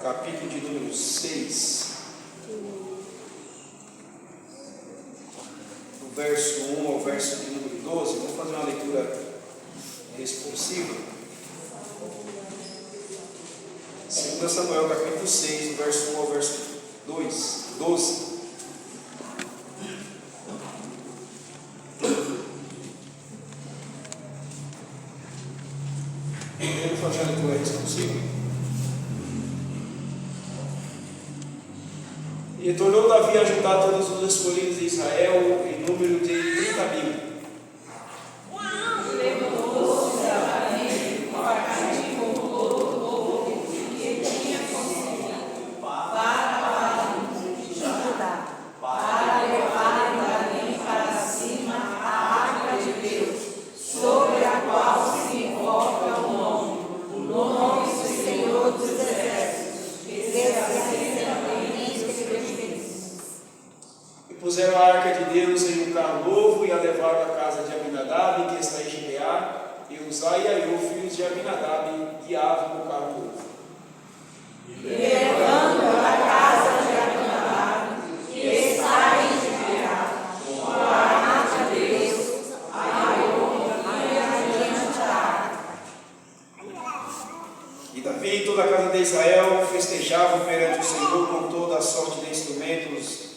capítulo de número 6, do verso 1 ao verso de número 12. Vamos fazer uma leitura responsiva. 2 Samuel, capítulo 6, do verso 1 ao verso 12. Podemos fazer a leitura responsiva? E tornou Davi a juntar todos os escolhidos de Israel em número de 30.000. Puseram a arca de Deus em um carro novo e a levaram à casa de Abinadab, que está em Gibeá, e Uzai e Aiô, filhos de Abinadab, guiavam o carro novo. E levando a casa de Abinadab, que está em Gibeá, com a arca de Deus, Aiô ia adiante da arca. E Davi e toda a casa de Israel festejavam perante o Senhor com toda a sorte de instrumentos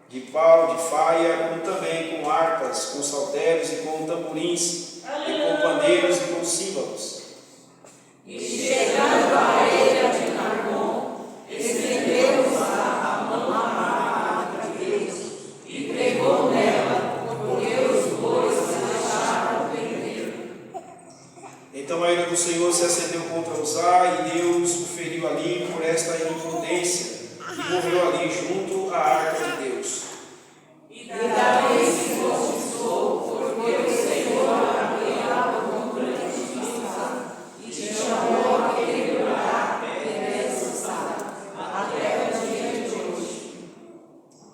de pau, de faia, como também com harpas, com saltérios e com tamborins, e com pandeiros e com símbolos. E chegando a ele de Carmon, estendeu a mão à arca de Deus e pregou nela, porque os bois se deixaram perder. Então a ira do Senhor se acendeu contra Uzai, e Deus o feriu ali por esta imprudência, e morreu ali junto à arca de Deus. E Davi se conquistou, porque o Senhor havia com grande justiça, e chamou aquele lugar Perez-Uzzá, até o dia de hoje.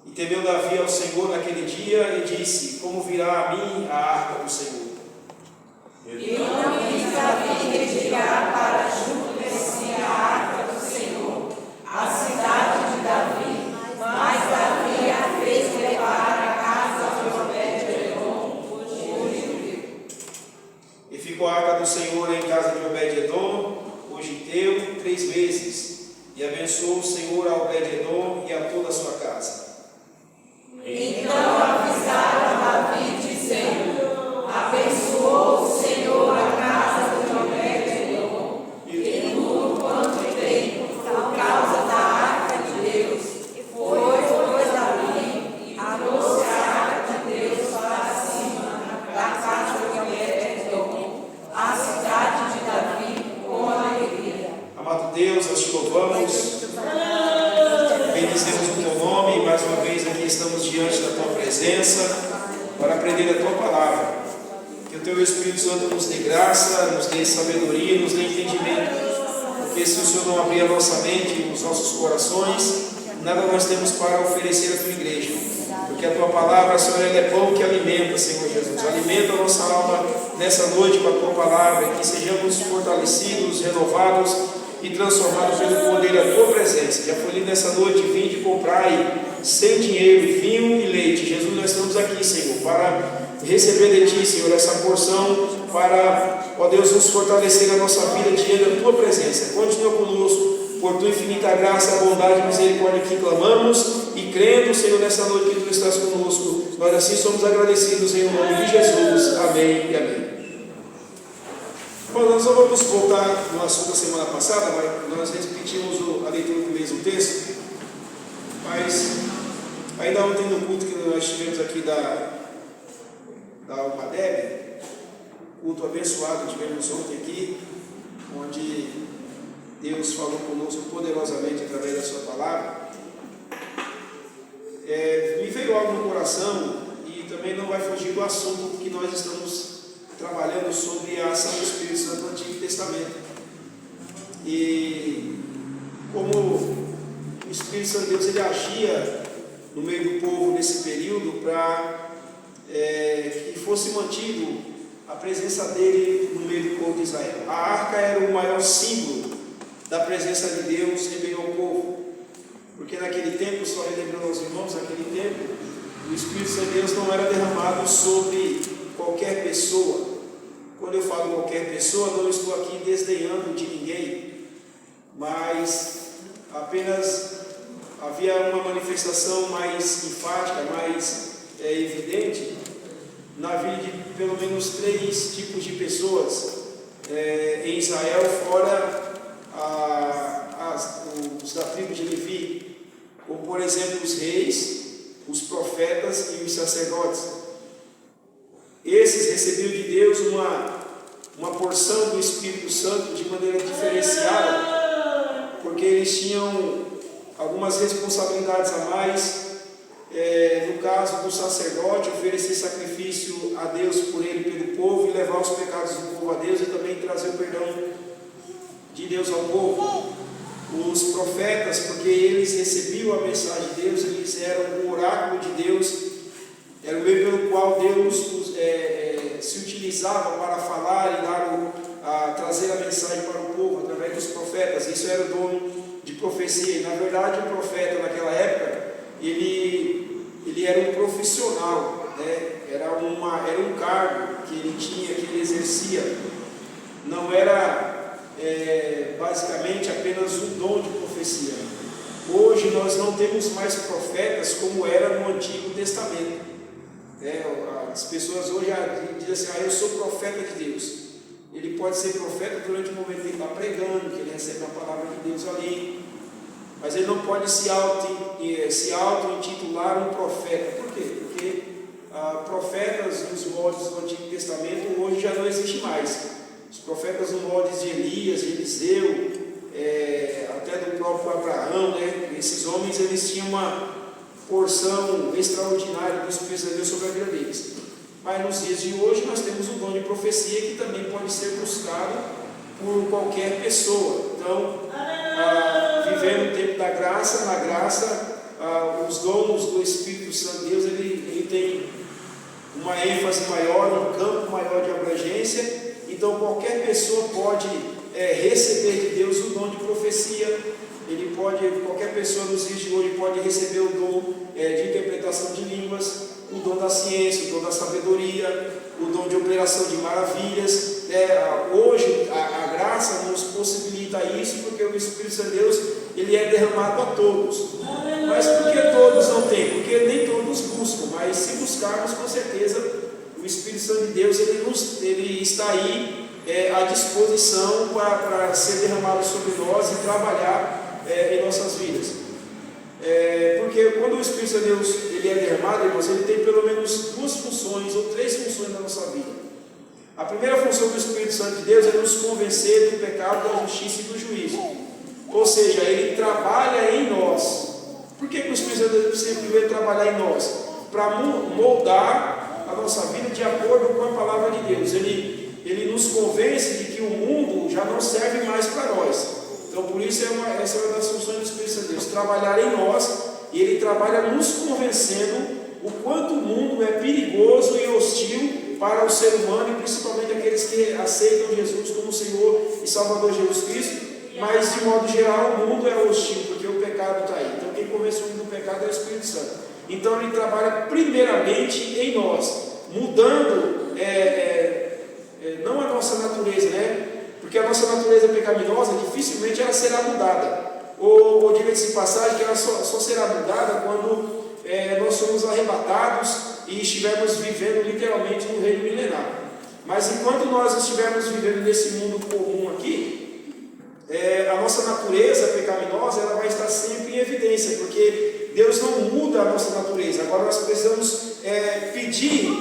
E temeu Davi ao Senhor naquele dia, e disse: como virá a mim a arca do Senhor? E não quis Davi retirar para junto de si a arca do Senhor, a cidade de Davi, mas Davi a fez levar à casa de Obed-edom, o judeu. E ficou a arca do Senhor em casa de Obed-edom, o giteu, 3 meses, e abençoou o Senhor a Obed-edom e a toda a sua casa. Então avisaram Davi, dizendo: abençoou o Senhor a casa de Obed-edom, e tudo quanto tem, por causa da arca de Deus. Foi, pois, Davi, e trouxe a arca de Deus para cima da casa de Obed-edom, a cidade de Davi, com alegria. Amado Deus, nós te louvamos, bendizemos o teu nome, e mais uma vez aqui estamos diante da tua presença para aprender a tua palavra. Que o teu Espírito Santo nos dê graça, nos dê sabedoria, nos dê entendimento, porque se o Senhor não abrir a nossa mente e os nossos corações, nada nós temos para oferecer à tua igreja, porque a tua palavra, Senhor, ela é pão que alimenta, Senhor Jesus. Alimenta a nossa alma nessa noite com a tua palavra, que sejamos fortalecidos, renovados e transformados pelo poder da tua presença. Já foi lido nessa noite: vinde e comprai sem dinheiro vinho e leite. Jesus, nós estamos aqui, Senhor, para receber de ti, Senhor, essa porção, para, ó Deus, nos fortalecer a nossa vida diante da tua presença. Continua conosco, por tua infinita graça, bondade e misericórdia que clamamos, e crendo, Senhor, nessa noite que tu estás conosco, nós assim somos agradecidos em nome de Jesus. Amém e amém. Bom, nós não vamos voltar no assunto da semana passada, mas nós repetimos a leitura do mesmo texto, mas ainda ontem no culto que nós tivemos aqui da UPADEB, culto abençoado que tivemos ontem aqui, onde Deus falou conosco poderosamente através da sua palavra, me veio algo no coração, e também não vai fugir do assunto que nós estamos trabalhando sobre a ação do Espírito Santo no Antigo Testamento. E como o Espírito Santo de Deus ele agia no meio do povo nesse período para que fosse mantido a presença dele no meio do povo de Israel. A arca era o maior símbolo da presença de Deus em meio ao povo. Porque naquele tempo, só relembrando aos irmãos, naquele tempo, o Espírito Santo de Deus não era derramado sobre qualquer pessoa. Quando eu falo qualquer pessoa, não estou aqui desdenhando de ninguém, mas apenas havia uma manifestação mais enfática, mais evidente, na vida de pelo menos 3 tipos de pessoas em Israel, fora os da tribo de Levi, como por exemplo os reis, os profetas e os sacerdotes. Esses recebiam de Deus uma porção do Espírito Santo de maneira diferenciada, porque eles tinham algumas responsabilidades a mais. No caso do sacerdote, oferecer sacrifício a Deus por ele e pelo povo, e levar os pecados do povo a Deus, e também trazer o perdão de Deus ao povo. Os profetas, porque eles recebiam a mensagem de Deus, eles eram o oráculo de Deus, era o meio pelo qual Deus se utilizava para falar e trazer a mensagem para o povo através dos profetas. Isso era o dom de profecia. E na verdade o profeta naquela época, ele era um profissional, né? Era um cargo que ele tinha, que ele exercia. Não era basicamente apenas um dom de profecia. Hoje nós não temos mais profetas como era no Antigo Testamento. As pessoas hoje dizem assim: eu sou profeta de Deus. Ele pode ser profeta durante o momento que ele está pregando, que ele recebe a palavra de Deus ali, mas ele não pode se auto-intitular um profeta. Por quê? Porque profetas nos moldes do Antigo Testamento hoje já não existe mais. Os profetas nos moldes de Elias, de Eliseu, até do próprio Abraão, né? Esses homens, eles tinham uma porção extraordinária do Espírito de Deus sobre a vida deles. Mas nos dias de hoje nós temos um dom de profecia que também pode ser buscado por qualquer pessoa. Então, vivendo o tempo da graça, na graça, os dons do Espírito Santo de Deus, ele tem uma ênfase maior, um campo maior de abrangência. Então qualquer pessoa pode receber de Deus o dom de profecia. Qualquer pessoa nos dias de hoje pode receber o dom de interpretação de línguas, o dom da ciência, o dom da sabedoria, o dom de operação de maravilhas. Hoje a graça nos possibilita isso, porque o Espírito Santo de Deus, ele é derramado a todos. Mas por que todos não têm? Porque nem todos buscam, mas se buscarmos, com certeza o Espírito Santo de Deus, ele está aí à disposição para ser derramado sobre nós e trabalhar em nossas vidas. Porque quando o Espírito Santo de Deus ele é derramado, irmãos, ele tem pelo menos 2 funções ou 3 funções na nossa vida. A primeira função do Espírito Santo de Deus é nos convencer do pecado, da justiça e do juízo. Ou seja, ele trabalha em nós. Por que o Espírito Santo de Deus sempre veio trabalhar em nós? Para moldar a nossa vida de acordo com a palavra de Deus. Ele nos convence de que o mundo já não serve mais para nós. Então, por isso, essa é uma das funções do Espírito Santo de Deus, trabalhar em nós, e ele trabalha nos convencendo o quanto o mundo é perigoso e hostil para o ser humano, e principalmente aqueles que aceitam Jesus como Senhor e Salvador Jesus Cristo. Mas, de modo geral, o mundo é hostil, porque o pecado está aí. Então, quem convence o mundo do pecado é o Espírito Santo. Então, ele trabalha primeiramente em nós, mudando não a nossa natureza, né? Porque a nossa natureza pecaminosa, dificilmente ela será mudada. Ou diga-se de passagem, que ela só será mudada quando nós somos arrebatados e estivermos vivendo literalmente no reino milenar. Mas enquanto nós estivermos vivendo nesse mundo comum aqui, a nossa natureza pecaminosa ela vai estar sempre em evidência, porque Deus não muda a nossa natureza. Agora nós precisamos pedir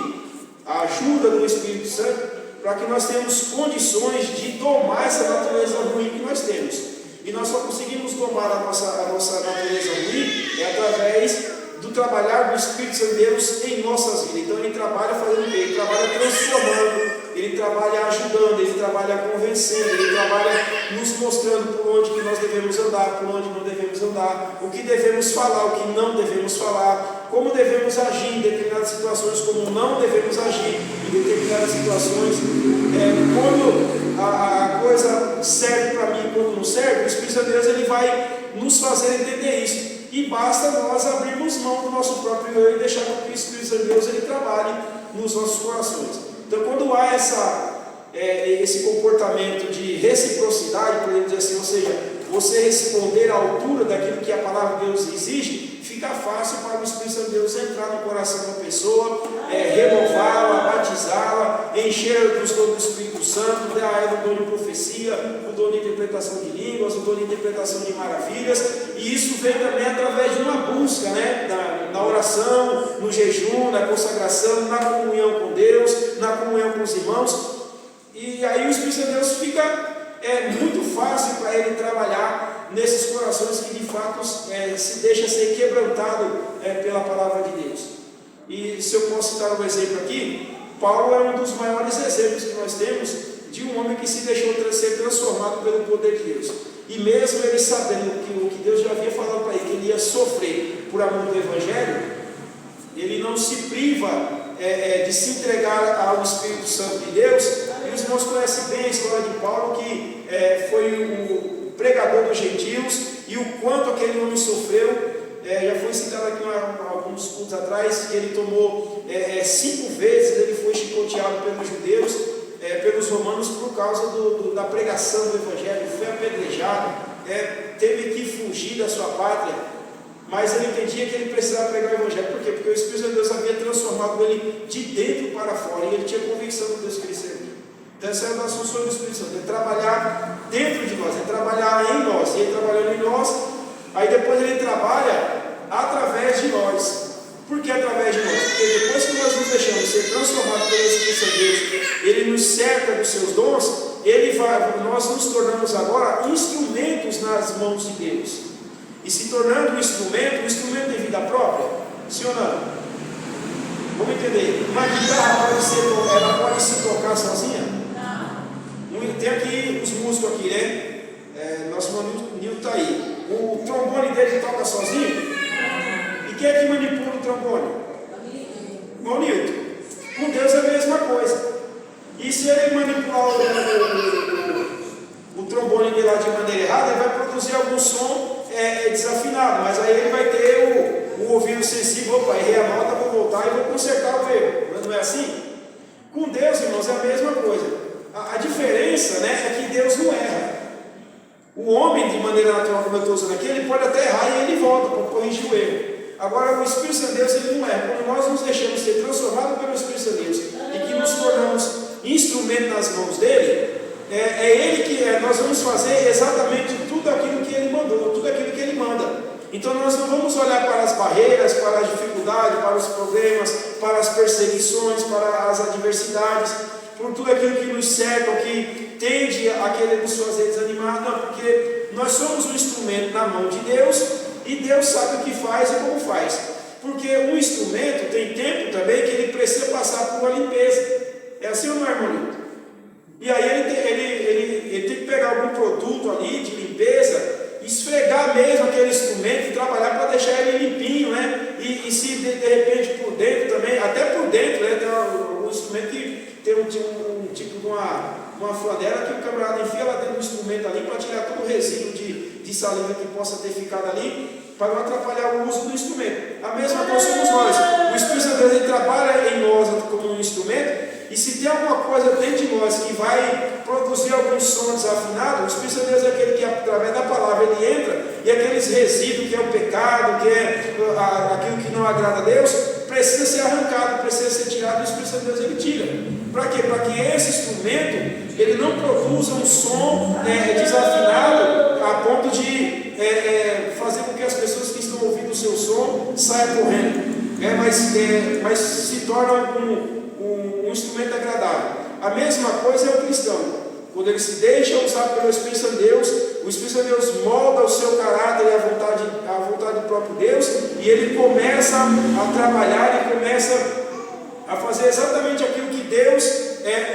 a ajuda do Espírito Santo para que nós tenhamos condições de domar essa natureza ruim que nós temos. E nós só conseguimos domar a nossa natureza ruim através do trabalhar do Espírito Santo de Deus em nossas vidas. Então ele trabalha fazendo o quê? Ele trabalha transformando, ele trabalha ajudando, ele trabalha convencendo, ele trabalha nos mostrando por onde que nós devemos andar, por onde não devemos andar, o que devemos falar, o que não devemos falar, como devemos agir em determinadas situações, como não devemos agir em determinadas situações, quando a coisa serve para mim, pouco não serve, o Espírito Santo de Deus ele vai nos fazer entender isso. E basta nós abrirmos mão do nosso próprio eu e deixar que o Espírito Santo de Deus ele trabalhe nos nossos corações. Então, quando há esse comportamento de reciprocidade, podemos dizer assim, ou seja, você responder à altura daquilo que a palavra de Deus exige, fica fácil para o Espírito Santo de Deus entrar no coração da pessoa, renová-la, batizá-la, encher dos dons do Espírito Santo, dar a ela o dom de profecia, o dom de interpretação de línguas, o dom de interpretação de maravilhas, e isso vem também através de uma busca, na oração, no jejum, na consagração, na comunhão com Deus, na comunhão com os irmãos, e aí o Espírito Santo de Deus fica muito fácil para ele trabalhar nesses corações que de fato se deixa ser quebrantado pela palavra de Deus. E se eu posso citar um exemplo aqui, Paulo é um dos maiores exemplos que nós temos de um homem que se deixou ser transformado pelo poder de Deus. E mesmo ele sabendo que o que Deus já havia falado para ele, que ele ia sofrer por amor do Evangelho, ele não se priva de se entregar ao Espírito Santo de Deus. E os irmãos conhecem bem a história de Paulo, que foi o pregador dos gentios, e o quanto aquele homem sofreu. Já foi citado aqui alguns cultos atrás, que ele tomou 5 vezes, ele foi chicoteado pelos judeus, pelos romanos, por causa da pregação do Evangelho, foi apedrejado, teve que fugir da sua pátria, mas ele entendia que ele precisava pregar o Evangelho. Por quê? Porque o Espírito de Deus havia transformado ele de dentro para fora, e ele tinha convicção do Deus que ele servia. Então essa é uma das funções do Espírito Santo, é trabalhar dentro de nós, é trabalhar em nós, e ele trabalhando em nós, aí depois ele trabalha através de nós. Por que através de nós? Porque depois que nós nos deixamos ser transformados pelo Espírito Santo de Deus, ele nos cerca dos seus dons, nós nos tornamos agora instrumentos nas mãos de Deus. E se tornando um instrumento tem vida própria? Sim ou não? Vamos entender. Uma guitarra pode se tocar sozinha? Não. Tem aqui os músicos aqui, né? Nosso irmão Nilton está aí. O trombone dele toca sozinho? E quem é que manipula o trombone? Irmão Nilton. Com Deus é a mesma coisa. E se ele manipular o trombone dele lá de maneira errada, ele vai produzir algum som desafinado, mas aí ele vai ter o ouvido sensível. Opa, errei a nota, vou voltar e vou consertar o erro. Mas não é assim? Com Deus, irmãos, é a mesma coisa. A diferença, é que Deus não erra. O homem, de maneira natural, como eu estou usando aqui, ele pode até errar e ele volta para corrigir o erro. Agora, o Espírito Santo de Deus, ele não erra. Quando nós nos deixamos ser transformados pelo Espírito Santo de Deus e que nos tornamos instrumento nas mãos dele, ele que nós vamos fazer exatamente tudo aquilo que ele mandou, tudo aquilo que ele manda. Então nós não vamos olhar para as barreiras, para as dificuldades, para os problemas, para as perseguições, para as adversidades, por tudo aquilo que nos cerca, que tende a querer nos fazer desanimar. Não, porque nós somos um instrumento na mão de Deus, e Deus sabe o que faz e como faz. Porque um instrumento tem tempo também que ele precisa passar por uma limpeza. É assim ou não é, irmão? E aí ele tem que pegar algum produto ali de limpeza, esfregar mesmo aquele instrumento e trabalhar para deixar ele limpinho, E se de repente por dentro também, até por dentro, tem um instrumento que tem um tipo de uma flanela que o camarada enfia lá dentro do instrumento ali para tirar todo o resíduo de saliva que possa ter ficado ali, para não atrapalhar o uso do instrumento. A mesma coisa somos nós. O Espírito Santo ele trabalha em nós como um instrumento. E se tem alguma coisa dentro de nós que vai produzir algum som desafinado, o Espírito Santo de Deus é aquele que, através da palavra, ele entra, e aqueles resíduos que é o pecado, que é aquilo que não agrada a Deus, precisa ser arrancado, precisa ser tirado, e o Espírito Santo de Deus ele tira. Para quê? Para que esse instrumento ele não produza um som desafinado a ponto de fazer com que as pessoas que estão ouvindo o seu som saiam correndo, mas se torna um instrumento agradável. A mesma coisa é o cristão. Quando ele se deixa usar pelo Espírito Santo de Deus, o Espírito Santo de Deus molda o seu caráter e a vontade do próprio Deus, e ele começa a trabalhar e começa a fazer exatamente aquilo que Deus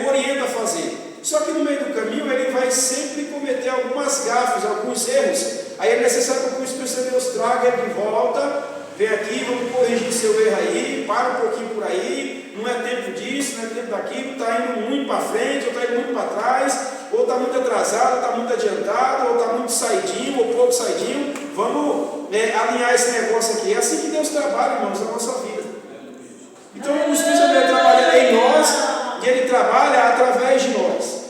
o orienta a fazer. Só que no meio do caminho ele vai sempre cometer algumas gafes, alguns erros. Aí é necessário que o Espírito Santo de Deus traga ele de volta. Vem aqui, vamos corrigir seu erro aí, para um pouquinho por aí, não é tempo disso, não é tempo daquilo, está indo muito para frente, ou está indo muito para trás, ou está muito atrasado, ou está muito adiantado, ou está muito saidinho, ou pouco saidinho. Vamos alinhar esse negócio aqui. É assim que Deus trabalha, irmãos, na nossa vida. Então o Espírito Santo ele trabalha em nós e ele trabalha através de nós.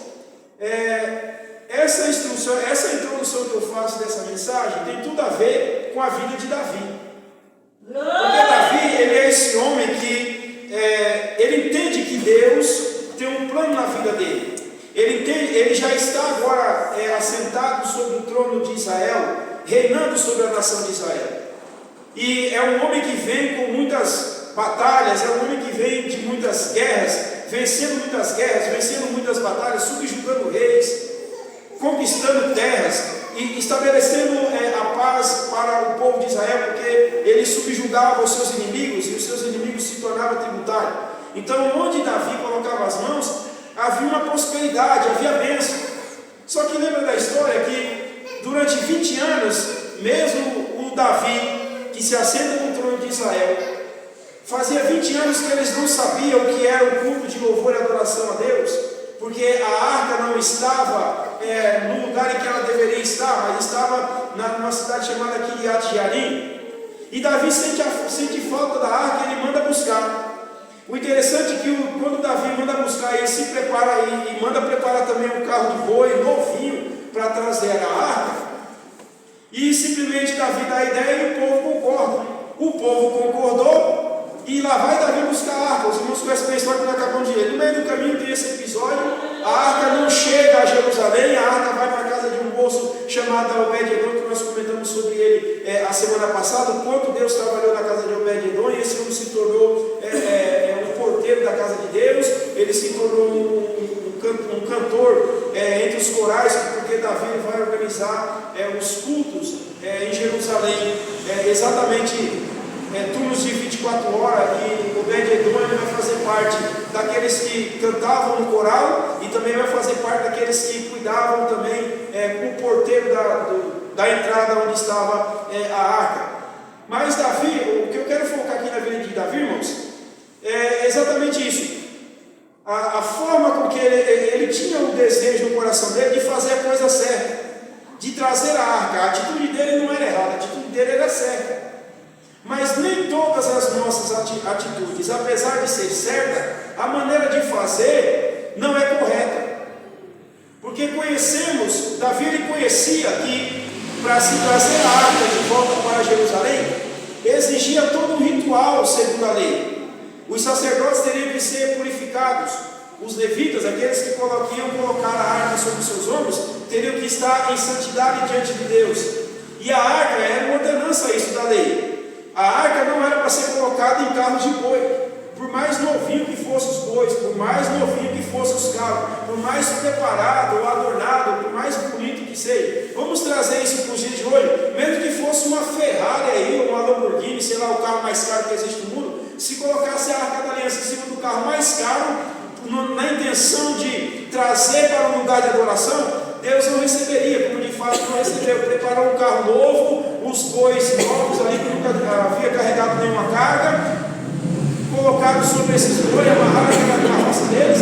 Essa introdução que eu faço dessa mensagem tem tudo a ver com a vida de Davi. Porque Davi, ele é esse homem que ele entende que Deus tem um plano na vida dele. Ele já está agora assentado sobre o trono de Israel, reinando sobre a nação de Israel. E é um homem que vem com muitas batalhas, é um homem que vem de muitas guerras, vencendo muitas batalhas, subjugando reis, conquistando terras e estabelecendo a paz para o povo de Israel, porque ele subjugava os seus inimigos e os seus inimigos se tornavam tributários. Então, onde Davi colocava as mãos, havia uma prosperidade, havia bênção. Só que lembra da história que durante 20 anos, mesmo o Davi, que se assenta no trono de Israel, fazia 20 anos que eles não sabiam o que era o culto de louvor e adoração a Deus, porque a arca não estava no lugar em que ela deveria estar, mas estava numa cidade chamada Kiriat Jearim. E Davi sente falta da arca e ele manda buscar. O interessante é que quando Davi manda buscar, ele se prepara e manda preparar também um carro de boi novinho para trazer a arca. E simplesmente Davi dá a ideia e o povo concorda. O povo concordou. E lá vai Davi buscar a arca. Os irmãos conhecem a história que nós acabamos de ler. No meio do caminho tem esse episódio. A arca não chega a Jerusalém. A arca vai para a casa de um moço chamado Obed-Edom, que nós comentamos sobre ele a semana passada. O quanto Deus trabalhou na casa de Obed-Edom. E esse homem se tornou um porteiro da casa de Deus. Ele se tornou um cantor entre os corais, porque Davi vai organizar os cultos em Jerusalém. Exatamente turnos de 24 horas, e Obed-Edom vai fazer parte daqueles que cantavam no coral e também vai fazer parte daqueles que cuidavam também com o porteiro da entrada onde estava a arca. Mas Davi, o que eu quero focar aqui na vida de Davi, irmãos, é exatamente isso. A forma com que ele tinha o desejo no coração dele de fazer a coisa certa, de trazer a arca. A atitude dele não era errada, a atitude dele era certa. Mas nem todas as nossas atitudes, apesar de ser certa, a maneira de fazer não é correta. Porque Davi ele conhecia que para se trazer a arca de volta para Jerusalém, exigia todo um ritual segundo a lei. Os sacerdotes teriam que ser purificados. Os levitas, aqueles que iam colocar a arca sobre os seus ombros, teriam que estar em santidade diante de Deus. E a arca era uma ordenança isso da lei. A arca não era para ser colocada em carros de boi, por mais novinho que fossem os bois, por mais novinho que fossem os carros, por mais preparado ou adornado, por mais bonito que seja. Vamos trazer isso para os dias de hoje, mesmo que fosse uma Ferrari aí, ou uma Lamborghini, sei lá, o carro mais caro que existe no mundo, se colocasse a arca da aliança em cima do carro mais caro, na intenção de trazer para um lugar de adoração, Deus não receberia, como de fato não recebeu. Preparou um carro novo, os bois novos ali que nunca havia carregado nenhuma carga, colocados sobre esses bois, amarraram aquela carroça deles,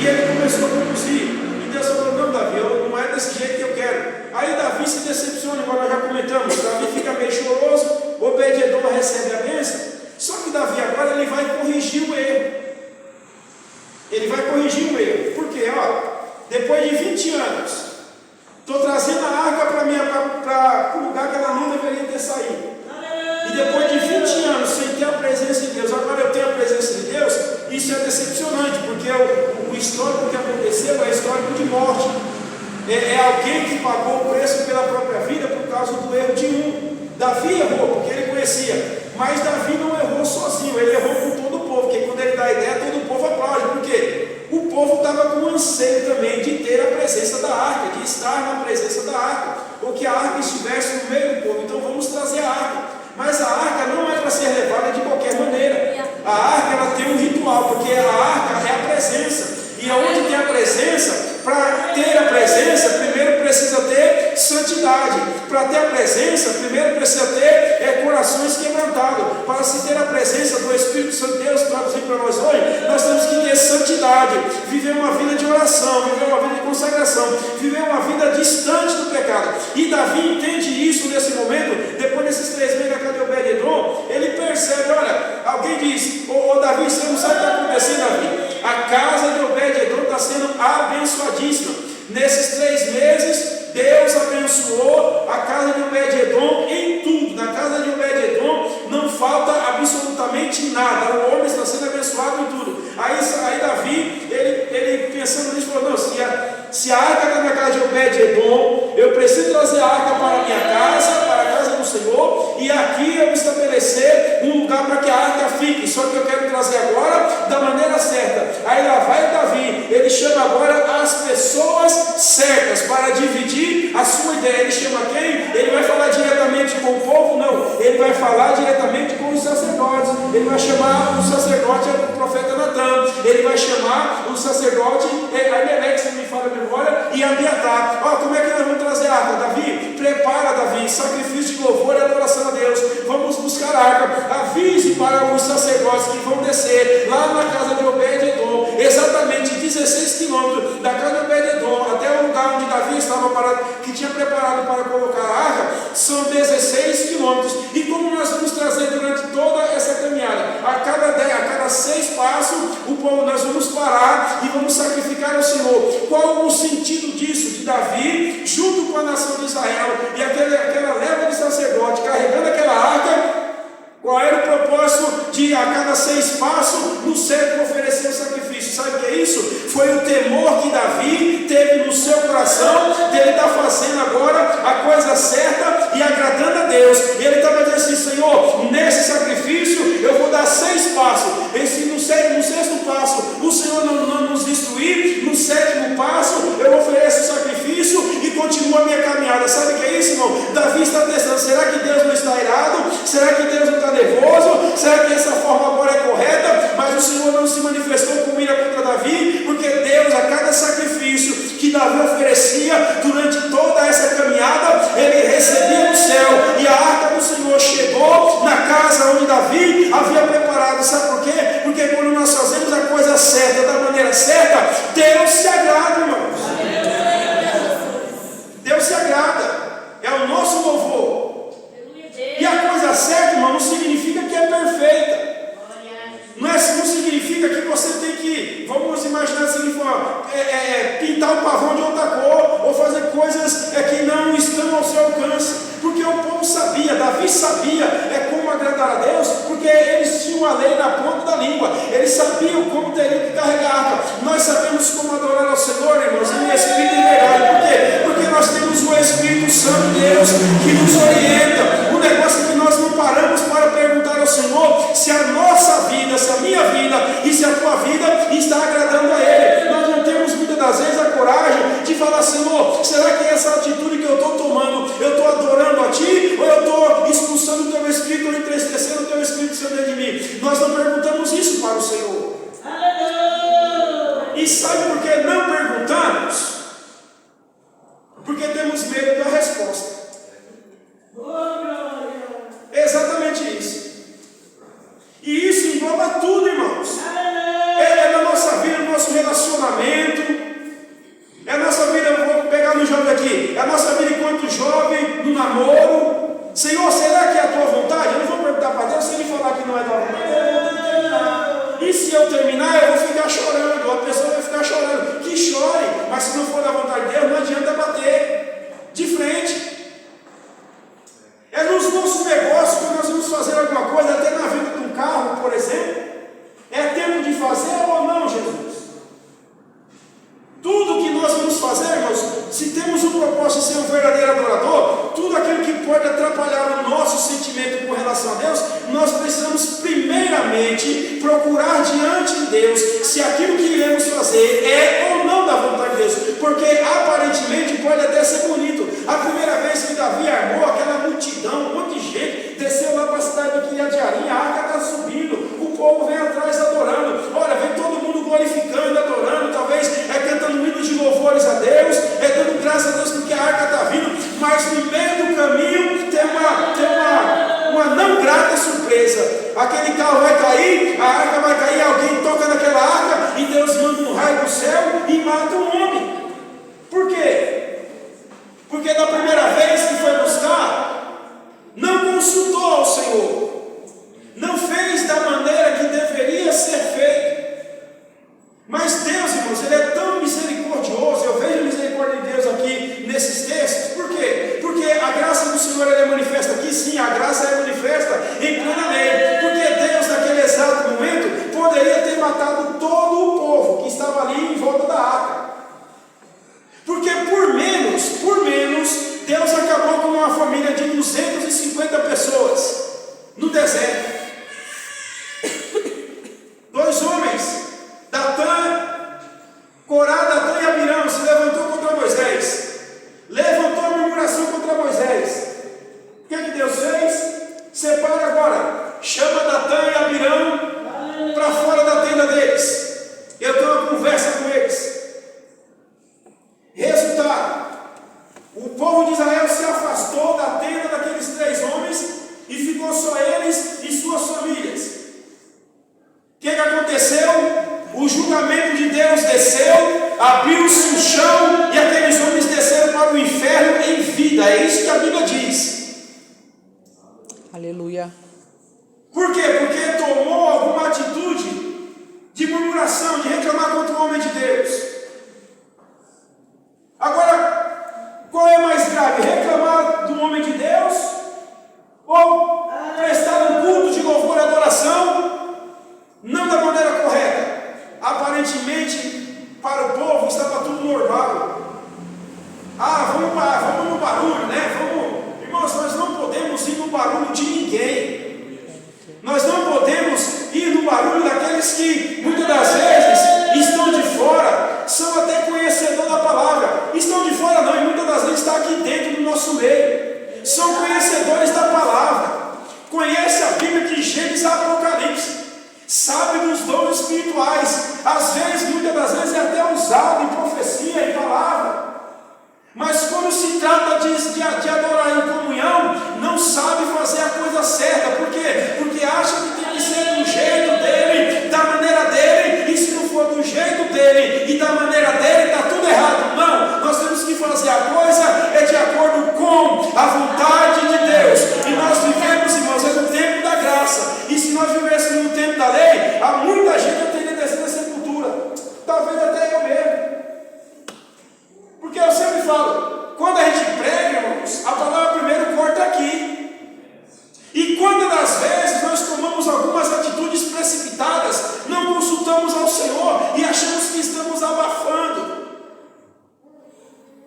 e ele começou a conduzir. E Deus falou: não, Davi, não é desse jeito que eu quero. Aí Davi se decepciona, igual nós já comentamos. Davi fica meio choroso, Obed-Edom recebe a bênção. Só que Davi agora ele vai corrigir o erro. Ele vai corrigir o erro. Por quê? Depois de 20 anos, estou trazendo a arca para o lugar que ela não deveria ter saído. E depois de 20 anos sem ter a presença de Deus, agora eu tenho a presença de Deus. Isso é decepcionante, porque o histórico que aconteceu é histórico de morte. É alguém que pagou o preço pela própria vida por causa do erro de um. Davi errou porque ele conhecia, mas Davi não errou sozinho, ele errou com todo o povo, porque quando ele dá a ideia, todo o povo aplaude. Por quê? O povo estava com anseio também de ter a presença da arca, de estar na presença da arca, ou que a arca estivesse no meio do povo. Então vamos trazer a arca. Mas a arca não é para ser levada de qualquer maneira. A arca ela tem um ritual, porque a arca é a presença. E onde tem a presença, para ter a presença, primeiro precisa ter santidade. Para ter a presença, primeiro precisa ter corações quebrantados. Para se ter a presença do Espírito Santo de Deus, traduzindo para nós hoje, nós temos que ter santidade, viver uma vida de oração, viver uma vida de consagração. E Davi entende isso nesse momento, depois desses 3 meses na casa de Obed-Edom, ele percebe, olha, alguém diz, ô Davi, você não sabe o que está acontecendo, Davi? A casa de Obed-Edom está sendo abençoadíssima. Nesses 3 meses, Deus abençoou a casa de Obed-Edom em tudo. Na casa de Obed-Edom não falta absolutamente nada. O homem está sendo abençoado em tudo. Aí Davi, ele pensando nisso, falou, não, se a arca está na casa de Obed-Edom, eu preciso trazer a arca para a minha casa, para a casa do Senhor, e aqui eu estabelecer um lugar para que a arca fique. Só que eu quero trazer agora da maneira certa. Aí lá vai Davi, ele chama agora as pessoas certas para dividir a sua ideia. Ele chama quem? Ele vai falar diretamente com o povo? Não, ele vai falar diretamente com os sacerdotes. Ele vai chamar o sacerdote, o profeta Natan. Ele vai chamar o sacerdote Ahimelech, se não me falha a memória, e Abiatar. Como é que nós vamos trazer a arca? Davi, prepara, Davi, sacrifício de louvor e adoração a Deus. Vamos buscar a arca. Avise para os sacerdotes que vão descer lá na casa de Obed-Edom, exatamente 16 quilômetros da casa de Obed-Edom até o lugar onde Davi estava parado, que tinha preparado para colocar a arca, são 16 quilômetros. E como nós vamos trazer durante toda essa caminhada, a cada 6 passos, o povo, nós vamos parar e vamos sacrificar ao Senhor. Qual o sentido disso? De Davi, junto com a nação de Israel, e aquela leva de sacerdote carregando aquela arca. Qual era o propósito de a cada 6 passos no centro oferecer o sacrifício? Sabe o que é isso? Foi o temor que Davi teve no seu coração, de ele estar fazendo agora a coisa certa e agradando a Deus. E ele estava dizendo assim, Senhor, nesse sacrifício eu vou dar 6 passos. No 6º passo o Senhor não nos destruir, no 7º passo eu ofereço o sacrifício e continuo a minha caminhada. Sabe o que é isso, irmão? Davi está pensando, será que Deus não está irado? Será que Deus não está nervoso? Será que essa forma agora é correta? Mas o Senhor não se manifestou com ira contra Davi, porque Deus, a cada sacrifício que Davi oferecia durante toda essa caminhada, ele recebia do céu, e a arca do Senhor chegou na casa onde Davi havia preparado. Sabe por quê? Porque quando nós fazemos a coisa certa, da maneira certa, Deus se agrada, irmãos. Deus se agrada. É o nosso louvor. E a coisa certa, irmão, não significa que é perfeita. Não significa que você tem que, vamos imaginar assim, pintar o pavão de outra cor, ou fazer coisas que não estão ao seu alcance. Porque o povo sabia, Davi sabia como agradar a Deus, porque eles tinham a lei na ponta da língua. Eles sabiam como teriam que carregar a arca. Nós sabemos como adorar ao Senhor, irmãos, em espírito e verdade. Por quê? Porque nós temos o Espírito Santo de Deus que nos orienta. O negócio é que nós não paramos para perguntar ao Senhor se a nossa vida, se a minha vida e se a tua vida está agradando a Ele. Nós não temos muitas das vezes a coragem de falar, Senhor, será que essa atitude que eu estou tomando, eu estou adorando a Ti, ou eu estou expulsando o Teu Espírito, ou entristecendo o Teu Espírito Santo dentro de mim? Nós não perguntamos isso para o Senhor. E sabe por que não perguntamos? Porque temos medo da resposta. É exatamente isso. E isso engloba tudo, irmãos. É na nossa vida, no nosso relacionamento. É a nossa vida, eu vou pegar no jovem aqui. É a nossa vida enquanto jovem, no namoro. Senhor, será que é a tua vontade? Eu não vou perguntar para Deus. Se Ele falar que não é da vontade, eu vou ter que terminar. E se eu terminar, eu vou ficar chorando. A pessoa vai ficar chorando. Que chore, mas se não for da vontade de Deus, não adianta bater de frente. É nos nossos negócios, quando nós vamos fazer alguma coisa, até na venda de um carro, por exemplo. É tempo de fazer ou não, Jesus? Tudo que nós vamos fazer, irmãos, se temos um propósito de ser um verdadeiro adorador, tudo aquilo que pode atrapalhar o nosso sentimento com relação a Deus, nós precisamos primeiramente procurar diante de Deus se aquilo que iremos fazer é ou não da vontade de Deus, porque aparentemente pode até ser bonito. A primeira vez que Davi armou aquela multidão, um monte de gente, desceu lá para a cidade de Quiriat-Jearim, a arca está subindo, o povo vem atrás adorando, olha, vem todo mundo glorificando, adorando, talvez cantando hinos de louvores a Deus, dando graças a Deus porque a arca está vindo, mas no meio do caminho tem uma não grata surpresa. Aquele carro vai cair, a arca vai cair, alguém toca naquela arca e Deus manda um raio do céu e mata um homem. Por quê? Porque da primeira vez família de 250 pessoas no deserto. 2 homens, Corá, Datã e Abirão, se levantou contra Moisés. Levantou a murmuração contra Moisés. O que Deus fez? Separa agora. Chama Datã e Abirão para fora da tenda deles. Eu tenho uma conversa com eles. Resultado: o povo de Israel se afastou da tenda daqueles 3 homens e ficou só eles e suas famílias. O que aconteceu? O julgamento de Deus desceu, abriu-se o chão e aqueles homens desceram para o inferno em vida. É isso que a Bíblia diz. Aleluia. Por quê? Porque tomou alguma atitude de murmuração, de reclamar contra o homem de Deus. Agora, qual é mais grave? Reclamar do homem de Deus ou prestar um culto de louvor e adoração não da maneira correta? Aparentemente, para o povo estava tudo normal. Vamos no barulho, né? Irmãos, nós não podemos ir no barulho de ninguém. Nós não podemos ir no barulho daqueles que muitas das vezes estão de fora, são até conhecedores da palavra. Estão de fora não, e muitas das vezes estão aqui dentro do nosso meio. São conhecedores da palavra. Conhece a Bíblia de Gênesis a Apocalipse. Sabe dos dons espirituais. Às vezes, muitas das vezes é até usado em profecia, em palavra. Mas quando se trata de adorar em comunhão, não sabe fazer a coisa certa. Por quê? Porque acha que tem que ser do jeito dele, da maneira dele. E se não for do jeito dele e da maneira dele, está tudo errado. Não, nós temos que fazer a coisa de acordo com a vontade de Deus. E nós vivemos, irmãos, no tempo da graça. E se nós vivêssemos no tempo da lei, há muita gente que teria descido da sepultura. Talvez até eu mesmo. Porque eu sempre falo, quando a gente prega, irmãos, a palavra primeiro corta aqui. E quantas das vezes nós tomamos algumas atitudes precipitadas, não consultamos ao Senhor e achamos que estamos abafando.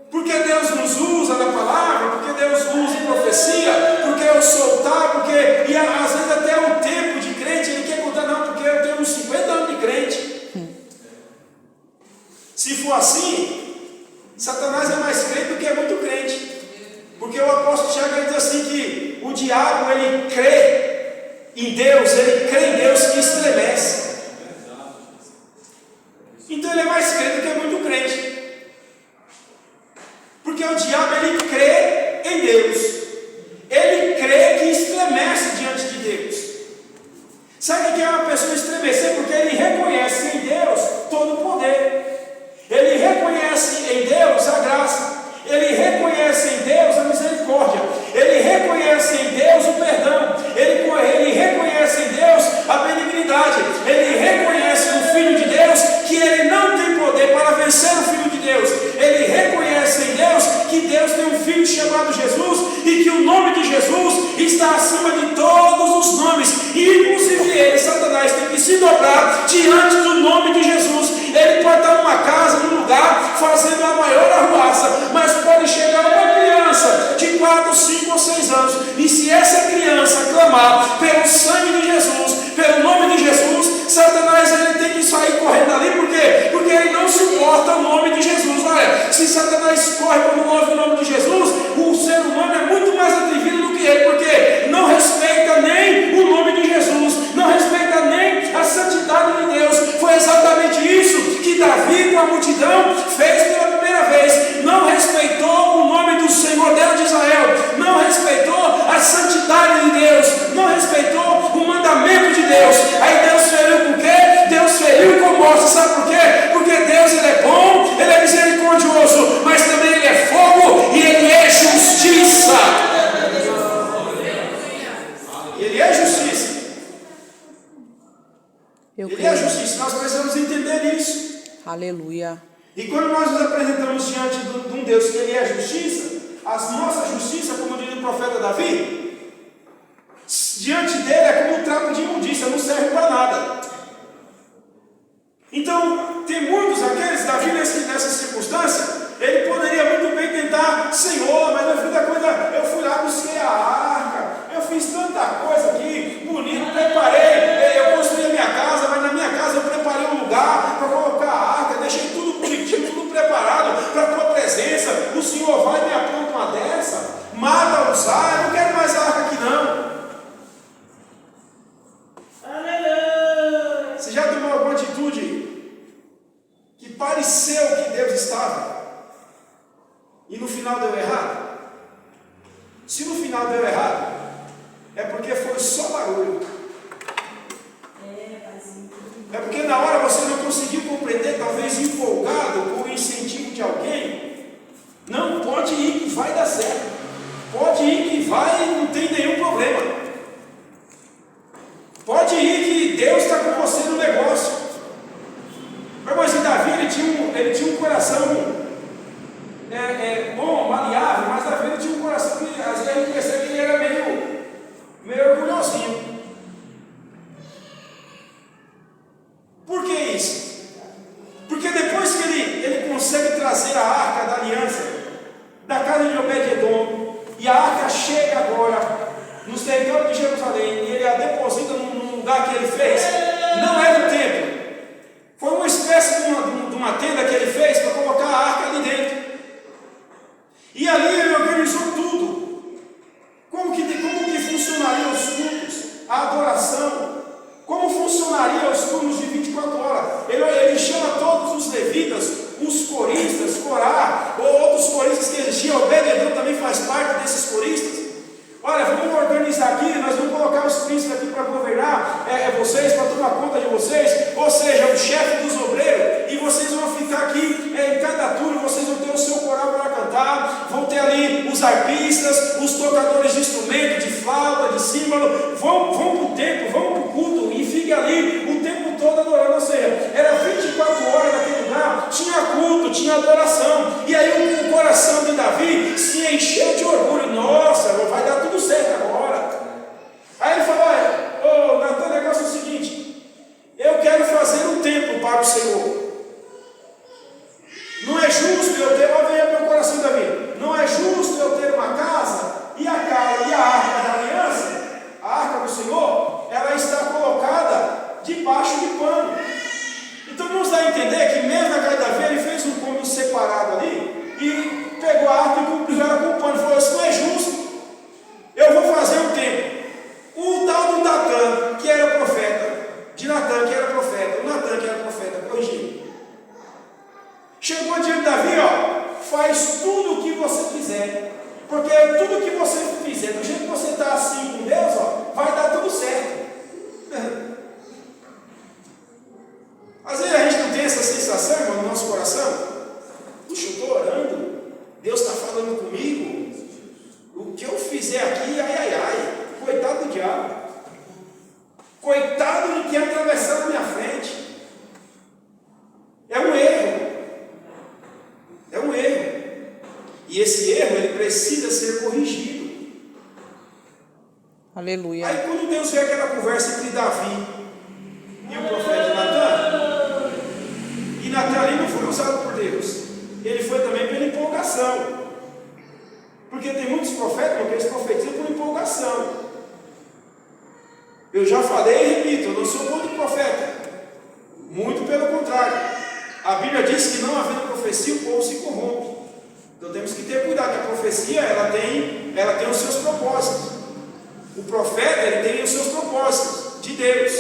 Porque Deus nos usa na palavra, porque Deus usa em profecia, porque eu soltar, e às vezes até o tempo de crente, ele quer contar, não, porque eu tenho uns 50 anos de crente. Se for assim, Satanás é mais crente do que é muito crente. Porque o apóstolo Tiago diz assim que o diabo, ele crê em Deus, ele crê em Deus que estremece. Então ele é mais crente do que é muito crente. Porque o diabo, ele crê em Deus. Ele crê que estremece diante de Deus. Sabe o que é uma pessoa estremecer? Porque ele reconhece em Deus todo o poder. Ele reconhece em Deus a graça. Ele reconhece em Deus a misericórdia. Ele reconhece em Deus o perdão. Ele reconhece em Deus a benignidade. Ele reconhece no Filho de Deus que ele não tem poder para vencer o Filho de Deus. Ele reconhece em Deus que Deus tem um Filho chamado Jesus e que o nome de Jesus está acima de todos os nomes. E inclusive ele, Satanás, tem que se dobrar diante do nome de Jesus. Ele pode estar numa casa, num lugar, fazendo a maior arruaça, mas pode chegar uma criança de 4, 5 ou 6 anos, e se essa criança clamar pelo sangue de Jesus, pelo nome de Jesus, Satanás ele tem que sair correndo ali. Por quê? Porque ele não suporta o nome de Jesus. Olha, se Satanás corre quando ouve o nome de Jesus, o ser humano é muito mais atrevido do que ele, porque não respeita nem o nome de Jesus, não respeita nem a santidade de Deus. Foi exatamente isso que Davi com a multidão fez pela primeira vez. Não respeitou o nome do Senhor Deus de Israel, não respeitou a santidade de Deus, não respeitou o mandamento de Deus. Aí Deus feriu com o quê? Deus feriu com morte. Sabe por quê? Porque Deus ele é bom, ele é misericordioso, mas também ele é fogo e ele é justiça. Ele é justiça. Ele é justiça. Nós precisamos entender isso. Aleluia. E quando nós nos apresentamos diante de um Deus que ele é justiça, a nossa justiça, como diz o profeta Davi, diante dele é como um trapo de imundícia, não serve para nada. Então, tem muitos aqueles, Davi nessa circunstância, ele poderia muito bem tentar, Senhor, mas eu fui lá buscar Se no final deu errado, é porque foi só barulho. É porque na hora você não conseguiu compreender, talvez empolgado com o incentivo de alguém. Não, pode ir que vai dar certo. Pode ir que vai, não tem nenhum problema. Pode ir que Deus está com você no negócio. Mas Davi, ele tinha um coração bom, maleável, mas Davi ele tinha um coração que às vezes a gente percebe que ele era meio orgulhosinho. Por que isso? Porque depois que ele consegue trazer a arca da aliança da casa de Obed-Edom, e a arca chega agora nos territórios de Jerusalém, e ele a deposita num lugar que ele fez, não era o templo, foi uma espécie de uma tenda que ele fez para colocar a arca ali dentro. E ali ele organizou tudo. Como que funcionariam os cultos, a adoração, como funcionaria os turnos de 24 horas. Ele chama todos os levitas, os coristas, Corá, ou outros coristas que existiam. Obed-Edom também faz parte desses coristas. Olha, vamos organizar aqui, nós vamos colocar os príncipes aqui para governar vocês, para tomar conta de vocês, ou seja, o chefe dos obreiros, e vocês vão ficar aqui em cada turno, vocês vão ter o seu coral para cantar, vão ter ali os arpistas, os tocadores de instrumento, de flauta, de símbolo, vão para o templo, vão para o culto, e fiquem ali o tempo todo adorando. Ou seja, era 24 horas naquele lugar, tinha culto, tinha adoração, e aí o coração de Davi se encheu de orgulho. Nossa, vai dar tudo certo agora. Aí ele falou: olha, Natan, o negócio é o seguinte, eu quero fazer um templo para o Senhor. Não é justo eu ter, olha aí meu coração, Davi, não é justo eu ter uma casa e a arca da aliança, a arca do Senhor, ela está colocada debaixo de pano. Então vamos dar a entender que mesmo na casa de Davi, ele fez um cômodo separado ali e pegou a arca e cobriu ela com o pano. Ele falou: isso não é justo, eu vou fazer um templo. O tal do Natan, que era profeta, de Natan, que era profeta, o Natan, que era profeta, corrigindo, chegou diante de Davi: faz tudo o que você quiser, porque tudo que você fizer, do jeito que você está assim com Deus, vai dar tudo certo. Às vezes a gente não tem essa sensação, irmão, no nosso coração. Puxa, eu estou orando, Deus está falando comigo, o que eu fizer aqui, coitado do diabo, coitado de quem atravessar na minha frente. É um erro. E esse erro, ele precisa ser corrigido. Aleluia. Aí quando Deus vê aquela conversa entre Davi e o profeta Natan, e Natan ali não foi usado por Deus, ele foi também pela empolgação. Porque tem muitos profetas que eles profetizam por empolgação. Eu já falei e repito, eu não sou contra o profeta, muito pelo contrário. A Bíblia diz que não havendo profecia o povo se corrompe. Então temos que ter cuidado, que a profecia ela tem os seus propósitos. O profeta ele tem os seus propósitos de Deus,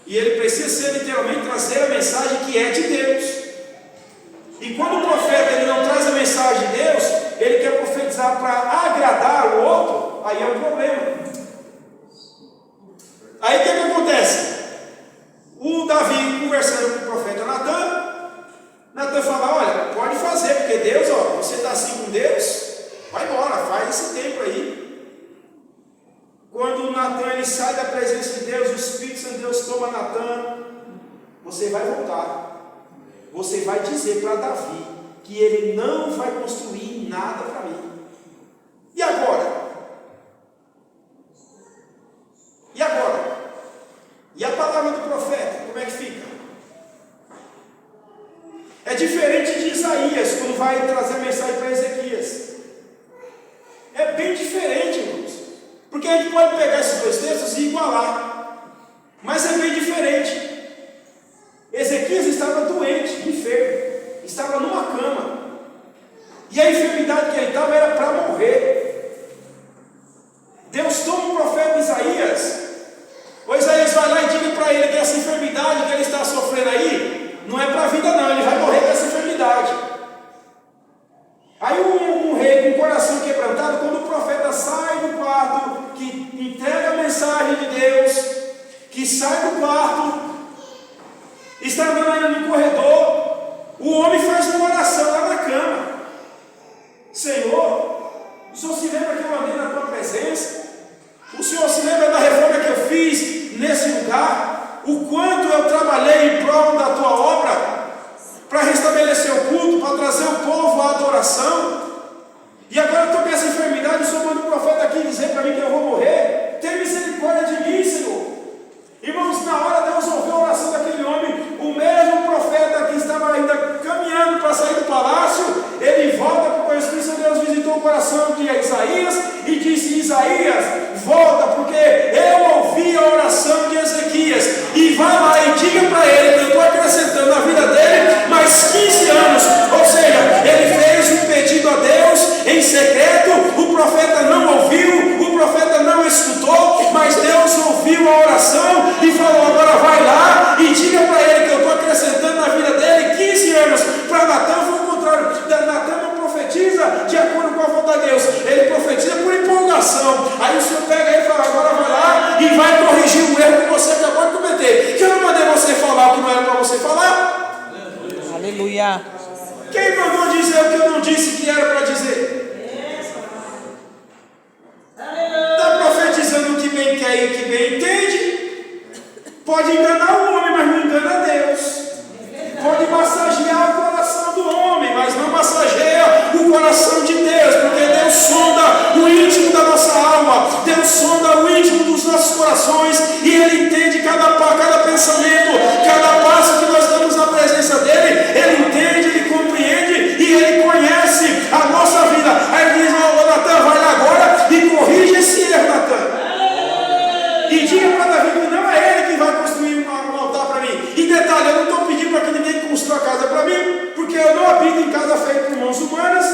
e ele precisa ser literalmente trazer a mensagem que é de Deus. E quando o profeta ele não traz a mensagem de Deus, ele quer profetizar para agradar o outro, aí é um problema. Aí o que acontece? O Davi conversando com o profeta Natan fala: olha, pode fazer, porque Deus, você está assim com Deus, vai embora, faz esse tempo aí. Quando Natan ele sai da presença de Deus, o Espírito Santo de Deus toma Natan: você vai voltar, você vai dizer para Davi que ele não vai construir nada para mim. E agora? E a palavra do profeta, como é que fica? É diferente de Isaías, quando vai trazer a mensagem para Ezequias. É bem diferente, irmãos. Porque a gente pode pegar esses dois textos e igualar, mas é bem diferente. Ezequias estava doente, enfermo, estava numa cama, e a enfermidade que ele estava era para morrer. Deus toma o profeta Isaías. O Isaías vai lá e diga para ele que essa enfermidade que ele está sofrendo aí não é para a vida não, ele vai morrer com essa enfermidade. Aí um rei com o coração quebrantado, quando o profeta Senhor, o Senhor se lembra que eu andei na tua presença? O Senhor se lembra da reforma que eu fiz nesse lugar? O quanto eu trabalhei em prol da tua obra para restabelecer o culto, para trazer o povo à adoração? E agora eu estou com essa enfermidade, o Senhor manda um profeta aqui dizer para mim que eu vou morrer. Tem misericórdia de mim, Senhor. Irmãos, na hora Deus ouviu a oração daquele homem, o mesmo profeta que estava ainda caminhando para sair do palácio, ele volta porque o Espírito de Deus visitou o coração de Isaías e disse: Isaías, volta, porque eu ouvi a oração de Ezequias, e vai lá e diga para ele que eu estou acrescentando na vida dele mais 15 anos. Ou seja, ele fez um pedido a Deus em secreto, o profeta não ouviu, o profeta não escutou, mas Deus ouviu a oração e falou: agora vai lá e diga para ele que eu estou acrescentando na vida dele 15 anos. Para Natan foi o contrário. Natan não profetiza de acordo com a vontade de Deus, ele profetiza por empolgação. Aí o Senhor pega ele e fala: agora vai lá e vai corrigir o erro que você acabou de cometer, que eu não mandei você falar o que não era para você falar. Aleluia. Quem mandou dizer o que eu não disse que era para dizer? Está profetizando o que bem quer e o que bem entende. Pode enganar o homem, mas não engana Deus. Pode massagear o coração do homem, mas não massageia o coração de Deus, porque Deus sonda o íntimo da nossa alma, Deus sonda o íntimo dos nossos corações, e Ele entende cada pensamento, cada passo que nós damos na presença dEle. Ele entende, Ele compreende e Ele conhece a nossa vida. Aí Ele diz: ô Natan, vai lá agora e corrige esse erro, Natan. E diga para Davi que não é ele que vai construir um altar para mim. E detalhe, eu não estou pedindo para que ninguém construa a casa para mim, porque eu não habito em casa feita por mãos humanas.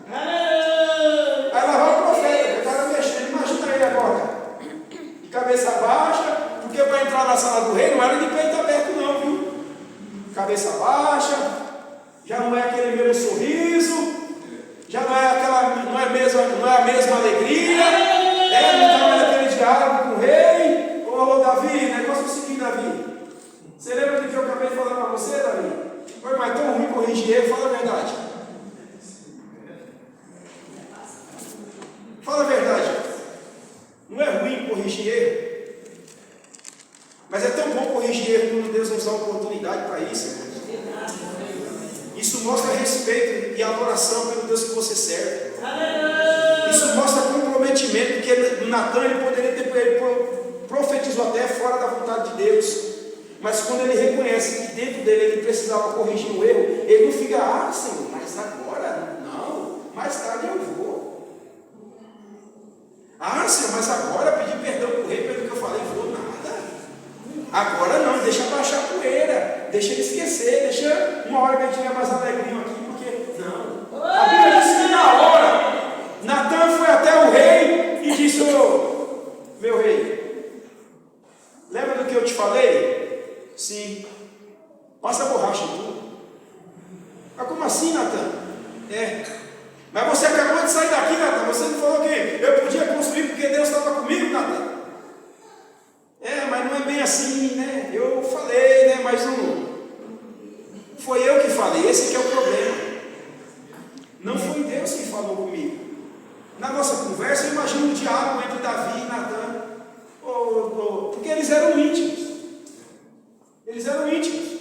Aí lá vai o profeta, o cara mexendo, imagina ele agora, de cabeça baixa, porque para entrar na sala do rei não era de peito aberto não, viu? Cabeça baixa, já não é aquele mesmo sorriso, já não é a mesma alegria. Não está mais aquele diálogo com o rei. Ô Davi, negócio é o seguinte, Davi. Você lembra do que eu acabei de falar para você, Davi? Oi, mas tão ruim corrigir ele, fala a verdade. Fala a verdade. Não é ruim corrigir ele, mas é tão bom corrigir ele quando Deus nos dá oportunidade para isso, irmãos. Isso mostra respeito e adoração pelo Deus que você serve. Isso mostra comprometimento, porque Natan ele poderia ter, ele profetizou até fora da vontade de Deus, mas quando ele reconhece que dentro dele ele precisava corrigir um erro, ele não fica: ah, Senhor, mas agora não, mais tarde eu vou. Ah, Senhor, mas agora pedir perdão para o rei pelo que eu falei, vou nada. Agora não, deixa baixar a poeira, deixa ele esquecer, deixa uma hora que a gente tiver mais alegrinho aqui, porque não. A Bíblia diz que na hora Natan foi até o rei e disse: ô, meu rei, lembra do que eu te falei? Sim. Passa a borracha em tudo. Mas como assim, Natan? Mas você acabou de sair daqui, Natan. Você não falou que eu podia construir porque Deus estava comigo, Natan? Mas não é bem assim, né? Eu falei, né? Mas não foi eu que falei. Esse que é o problema. Não foi Deus que falou comigo. Na nossa conversa, eu imagino um diálogo entre Davi e Natan, porque eles eram íntimos. Eles eram íntimos.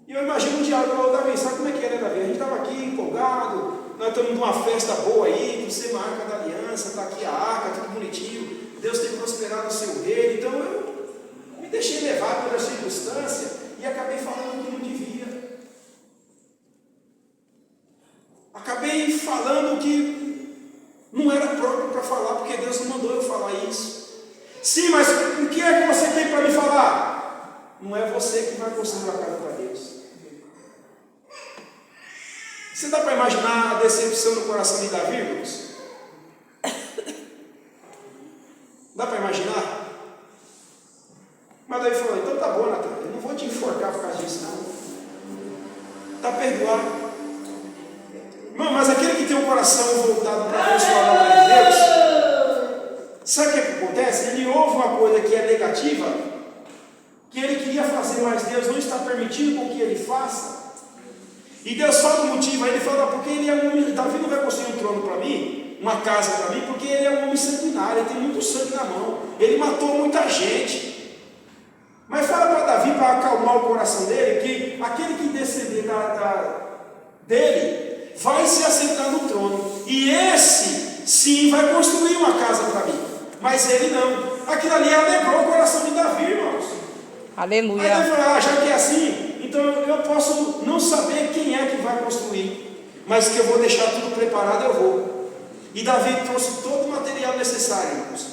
E eu imagino um diálogo: Davi, sabe como é que é, né, Davi? A gente estava aqui empolgado, nós estamos numa festa boa aí, você uma arca da aliança, está aqui a arca, tudo bonitinho, Deus tem prosperado o seu reino. Então eu me deixei levar pela circunstância e acabei falando o que não devia. Acabei falando o que não era próprio para falar, porque Deus não mandou eu falar isso. Sim, mas o que é que você tem para me falar? Não é você que vai construir a casa para Deus. Você dá para imaginar a decepção no coração de Davi, irmãos? Dá para imaginar? Mas Davi falou: então tá bom, Natan, eu não vou te enforcar por causa disso, não. Está perdoado. Irmão, mas aquele que tem um coração voltado para abençoar a obra de Deus, sabe o que acontece? Ele ouve uma coisa que é negativa, que ele queria fazer, mas Deus não está permitindo com que ele faça. E Deus fala o motivo, aí ele fala, porque ele é um homem, Davi não vai construir um trono para mim, uma casa para mim, porque ele é um homem sanguinário, ele tem muito sangue na mão, ele matou muita gente. Mas fala para Davi, para acalmar o coração dele, que aquele que descender dele vai se assentar no trono, e esse sim vai construir uma casa para mim, mas ele não. Aquilo ali alegrou o coração de Davi, irmãos. Aleluia. Aí Davi falou, já que é assim, então eu posso não saber quem é que vai construir, mas que eu vou deixar tudo preparado, eu vou. E Davi trouxe todo o material necessário, irmãos,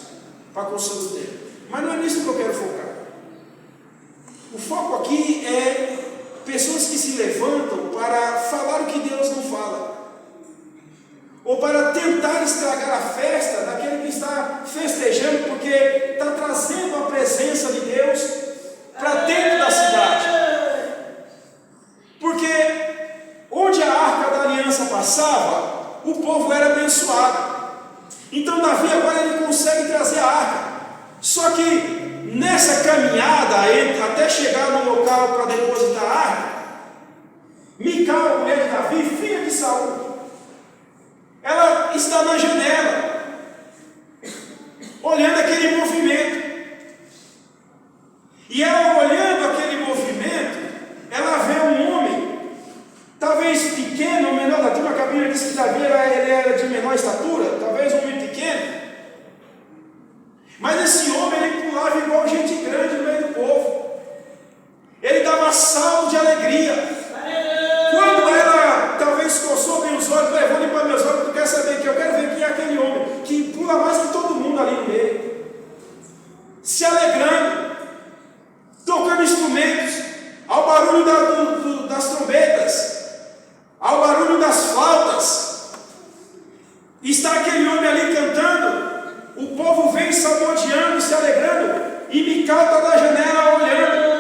para a construção do templo. Mas não é nisso que eu quero focar. O foco aqui é pessoas que se levantam para falar o que Deus não fala, ou para tentar estragar a festa daquele que está festejando, porque está trazendo a presença de Deus para dentro da cidade. Porque onde a arca da aliança passava, o povo era abençoado. Então Davi agora ele consegue trazer a arca. Só que nessa caminhada até chegar no local para depositar a arca, Mical, mulher de Davi, filha de Saul, ela está na janela, olhando aquele movimento. E ela olhando aquele movimento, ela vê um homem, talvez pequeno ou menor da turma, que a Bíblia diz que Davi ele era de menor estatura, talvez um homem pequeno. Mas esse homem, ele pulava igual gente grande no meio do povo. Ele dava salto de alegria. Quando ela talvez coçou bem os olhos, vou limpar meus olhos, porque eu quero saber que eu quero ver quem é aquele homem que pula mais que todo mundo ali no meio, se alegrando, tocando instrumentos, ao barulho das trombetas, ao barulho das flautas. Está aquele homem ali cantando, o povo vem salmodiando, se alegrando, e Mical está na janela olhando.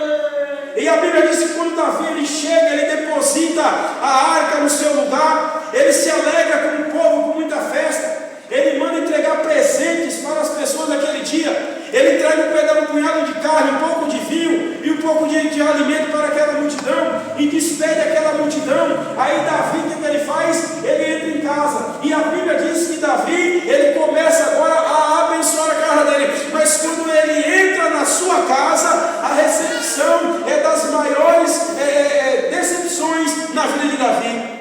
E a Bíblia diz que quando Davi ele chega, ele deposita a arca no seu lugar, ele se alegra com o povo, com muita festa, ele manda entregar presentes para as pessoas naquele dia, ele traz um punhado de carne, um pouco de vinho e um pouco de alimento para aquela multidão, e despede aquela multidão. Aí Davi, o que ele faz? Ele entra em casa, e a Bíblia diz que Davi, ele começa agora a abençoar a casa dele, mas quando ele entra na sua casa, a recepção é das maiores decepções na vida de Davi.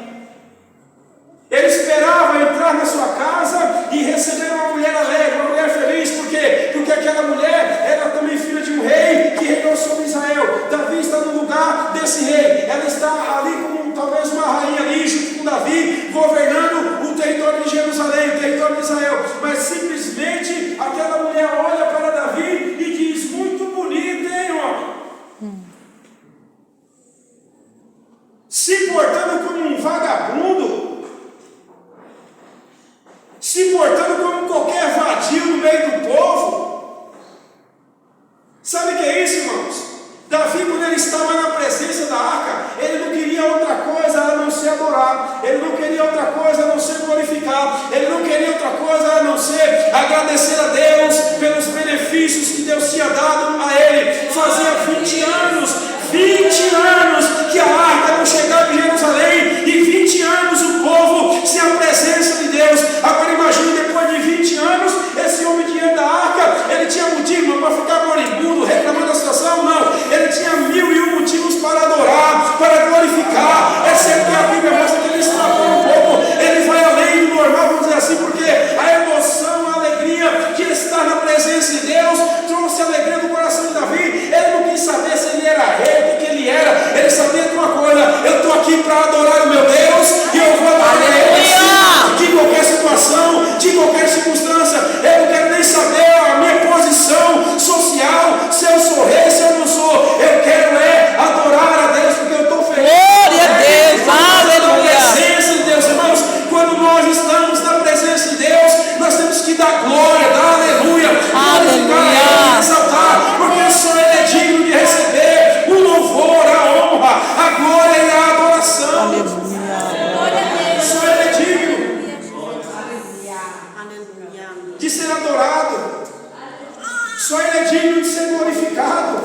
Ele esperava entrar na sua casa e receber uma mulher alegre, uma mulher feliz. Por quê? Porque aquela mulher era também filha de um rei que reinou sobre Israel. Davi está no lugar desse rei. Ela está ali como talvez uma rainha ali, junto com Davi, governando o território de Jerusalém, o território de Israel. Mas simplesmente aquela mulher olha para Davi e diz, muito bonito, hein, homem? Se portando como um vagabundo, se portando como qualquer vadio no meio do povo. Sabe o que é isso, irmãos? Davi, quando ele estava na presença da arca, ele não queria outra coisa a não ser adorar, ele não queria outra coisa a não ser glorificar, ele não queria outra coisa a não ser agradecer a Deus pelos benefícios que Deus tinha dado a ele. Fazia 20 anos que a arca não chegava em Jerusalém, e 20 anos o povo sem a presença de Deus. Agora imagine, depois de 20 anos, esse homem diante da arca, ele tinha motivo para ficar moribundo, reclamando da situação? Não, ele tinha 1001 motivos para adorar, para glorificar. É sempre que a Bíblia mostra que ele extrapola um pouco, ele vai além do normal, vamos dizer assim, porque a emoção, a alegria de estar na presença de Deus trouxe alegria no coração de Davi. Ele não quis saber se ele era rei, o que ele era, ele sabia de uma coisa: eu estou aqui para adorar o meu Deus, e eu vou adorar ele de qualquer situação, de qualquer circunstância. Eu não quero nem saber a minha posição social, se eu sou rei, se eu não sou. Eu quero adorar a Deus, porque eu estou feliz. Glória a Deus, aleluia. Na presença de Deus, irmãos, quando nós estamos na presença de Deus, nós temos que dar glória, dar aleluia, glorificar, exaltar, porque só Ele é digno de receber o louvor, a honra, a glória e a adoração. Aleluia. Só Ele é digno de ser adorado, só Ele é digno de ser glorificado,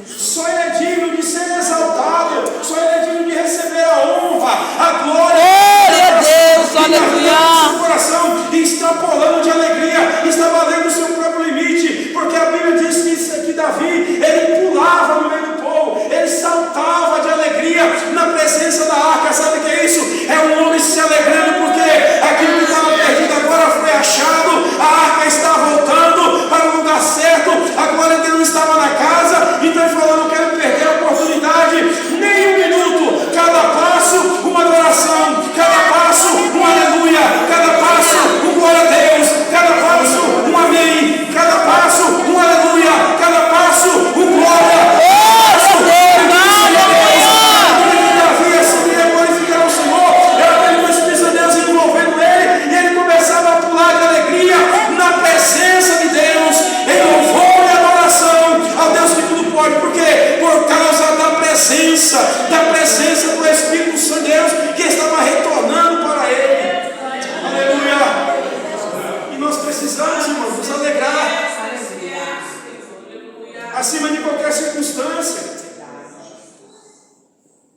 só Ele é digno de ser exaltado, só Ele é digno de receber a honra. honra, a glória. Glória a Deus, aleluia. Seu coração está pulando de alegria, estava além do seu próprio limite, porque a Bíblia diz que Davi, ele pulava no meio do povo, ele saltava de alegria na presença da arca. Sabe o que é isso? É um homem se alegrando porque aquilo que estava perdido agora foi achado, a arca está voltando para o lugar certo, a glória de Deus estava na casa. Então ele falou: não quero perder a oportunidade, nem um minuto. Cada passo, uma adoração, cada passo, um aleluia, cada passo, um glória a Deus, cada passo, um amém, cada passo, um aleluia, cada passo, um glória. Davi assim ia glorificar o Senhor. Era aquele Espírito de Deus envolvendo ele, e ele começava a pular de alegria na presença de Deus, em louvor e adoração ao Deus que tudo pode. Por quê? Por causa da presença do Espírito Santo de Deus que estava retornando para ele. Aleluia. E nós precisamos, irmãos, nos alegrar acima de qualquer circunstância.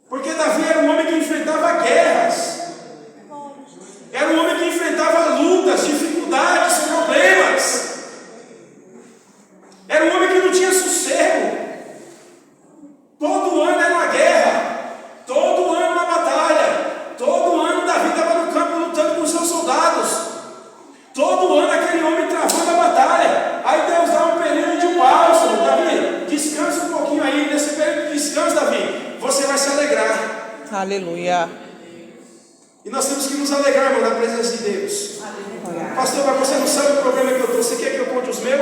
Porque Davi era um homem que enfrentava guerras, era um homem que enfrentava lutas, dificuldades, problemas, era um homem que não tinha sossego. Todo ano era uma guerra, todo ano uma batalha, todo ano Davi estava no campo lutando com os seus soldados, todo ano aquele homem travando a batalha. Aí Deus dá um período de pausa: Davi, descansa um pouquinho aí, nesse período de descanso, Davi, você vai se alegrar. Aleluia. E nós temos que nos alegrar, irmão, na presença de Deus. Pastor, mas você não sabe o problema que eu estou, você quer que eu conte os meus?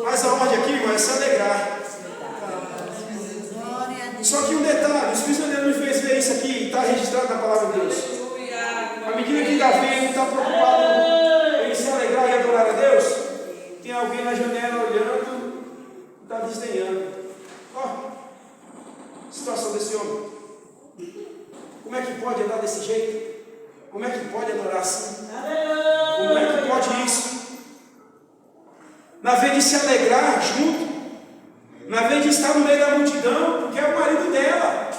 Mas a ordem aqui, irmão, é se alegrar. Só que um detalhe: o Espírito de Deus me fez ver isso aqui, está registrado na palavra de Deus. À medida que Davi está preocupado em se alegrar e adorar a Deus, tem alguém na janela olhando, está desdenhando. Ó, a situação desse homem. Como é que pode andar desse jeito? Como é que pode adorar assim? Como é que pode isso? Na vez de se alegrar junto, na vez de estar no meio da multidão, porque é o marido dela,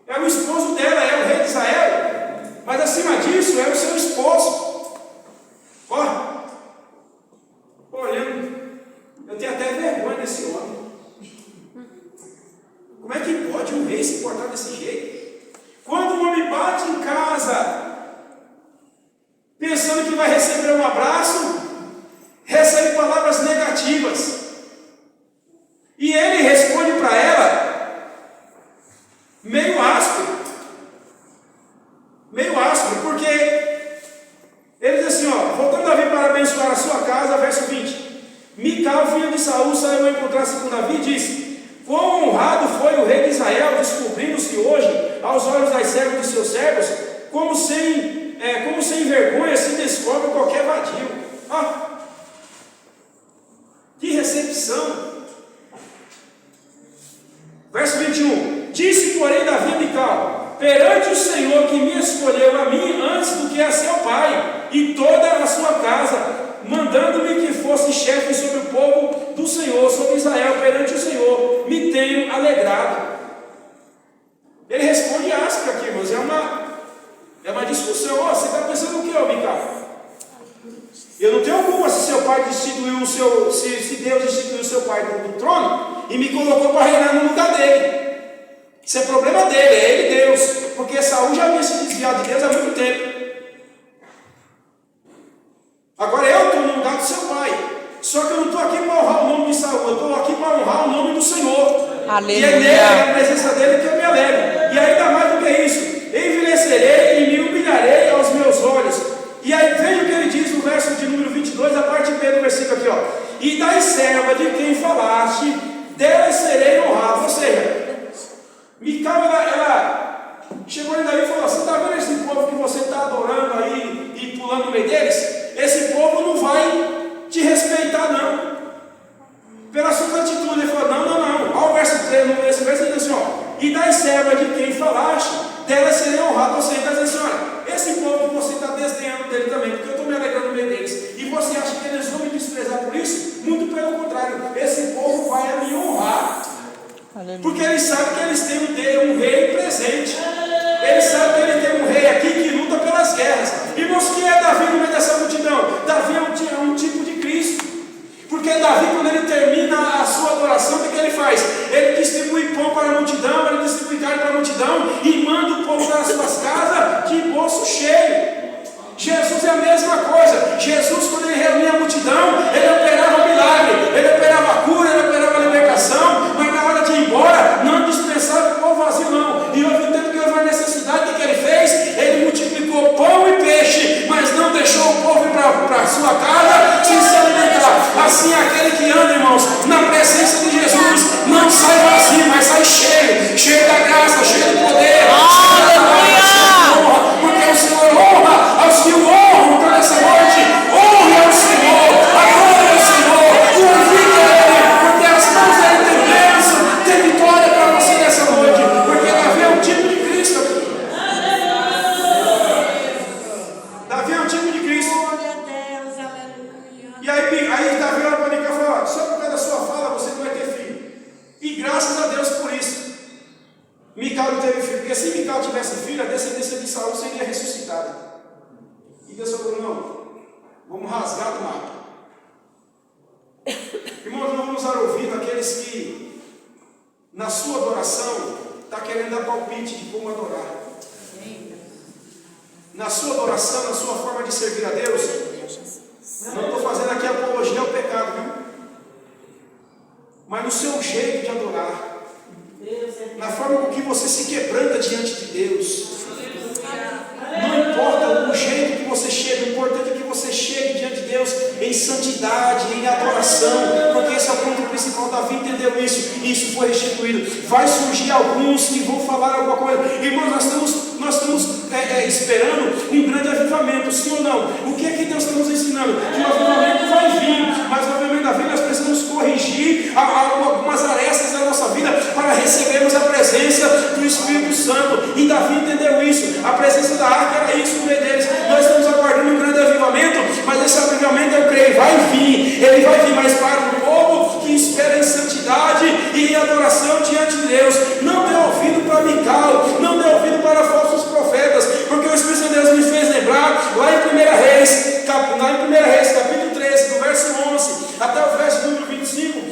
é o esposo dela, é o rei de Israel, mas acima disso é o seu esposo. Ó, olhando, eu tenho até vergonha desse homem. Como é que pode um rei se portar desse jeito? Quando um homem bate em casa, pensando que vai receber um abraço, recebe palavras negativas, e ele responde para ela meio áspero, porque ele diz assim, ó, voltando Davi para abençoar a sua casa, verso 20: Mical, filho de Saul, saiu a encontrar-se com Davi e disse: quão honrado foi o rei de Israel, descobrindo-se hoje aos olhos das servas de seus servos, como sem vergonha se descobre qualquer vadio. Ah, que recepção! Verso 21: Disse, porém, Davi a Mical: perante o Senhor que me escolheu a mim antes do que a seu pai e toda a sua casa, mandando-me que fosse chefe sobre o povo do Senhor, sobre Israel, perante o Senhor, me tenho alegrado. Ele responde áspero aqui, irmãos, é uma discussão. Ó, você está pensando o que, ó, Mical? Eu não tenho culpa se seu pai destituiu se Deus destituiu o seu pai do trono e me colocou para reinar no lugar dele. Isso é problema dele, é ele Deus, porque Saul já havia se desviado de Deus há muito tempo. Agora eu estou no lugar do seu pai, só que eu não estou aqui para honrar o nome de Saul, eu estou aqui para honrar o nome do Senhor. Aleluia. E é nele, é a presença dele que eu me alegro. E ainda mais do que isso: envelhecerei e me humilharei aos meus olhos. E aí veja o que ele diz no verso de número 22, a parte B do versículo aqui, ó: e das servas de quem falaste, delas serei honrado. Ou seja, Mical, ela chegou em Davi e falou: você está vendo esse povo que você está adorando aí e pulando no meio deles? Esse povo não vai te respeitar, não, pela sua atitude. Ele falou: não. Olha o verso 3, esse verso diz assim, ó: e das multidão e manda o povo para as suas casas de bolso cheio. Jesus é a mesma coisa. Jesus, quando ele reunia a multidão, ele operava milagre, ele operava a cura, ele operava a libertação, mas na hora de ir embora, não dispensava o povo vazio não. E houve um tempo que houve uma necessidade, o que ele fez? Ele multiplicou pão e peixe, mas não deixou o povo ir para a sua casa sem se alimentar. Assim, aquele que anda, irmãos, na presença de Jesus, não sai vazio, mas sai cheio, cheio da graça, cheio do poder, cheio da palavra, cheio da honra, porque o Senhor honra aos que o honram. Então nessa noite, honre ao Senhor, adore ao Senhor, glorifique a Ele, porque as mãos dele têm bênção, tem vitória para você nessa noite, porque Davi é um tipo de Cristo aqui. Davi é um tipo de Cristo. E aí Davi olha para mim e fala: só por causa da sua fala você não vai ter filho. E graças a Deus por isso. Mical não teve filho, porque se Mical tivesse filho, a descendência de Saul seria ressuscitada. E Deus falou: não, vamos rasgar do mapa. Irmãos, não vamos dar ouvido àqueles que na sua adoração está querendo dar palpite de como adorar. Na sua adoração, na sua forma de servir a Deus, não estou fazendo aqui apologia ao pecado, viu? Mas no seu jeito de adorar, na forma com que você se quebranta diante de Deus. Não importa o jeito que você chega, o importante é que você chegue diante de Deus em santidade, em adoração, porque esse é o ponto principal. Davi entendeu isso, e isso foi restituído. Vai surgir alguns que vão falar alguma coisa. Irmãos, nós estamos esperando um grande avivamento, sim ou não? O que é que Deus está nos ensinando? Que o avivamento vai vir, mas o avivamento da vida nós precisamos corrigir algumas arestas da nossa vida para recebermos a presença do Espírito Santo. E Davi entendeu isso. A presença da arca era isso no meio deles. Nós estamos aguardando um grande avivamento, mas esse avivamento, eu creio, vai vir. Ele vai vir, mas para um povo que espera em santidade e em adoração diante de Deus. Não dê ouvido para Mical, não dê ouvido para falsos profetas, porque o Espírito de Deus me fez lembrar lá em 1 Reis, capítulo 13, do verso 11 até o verso número 25.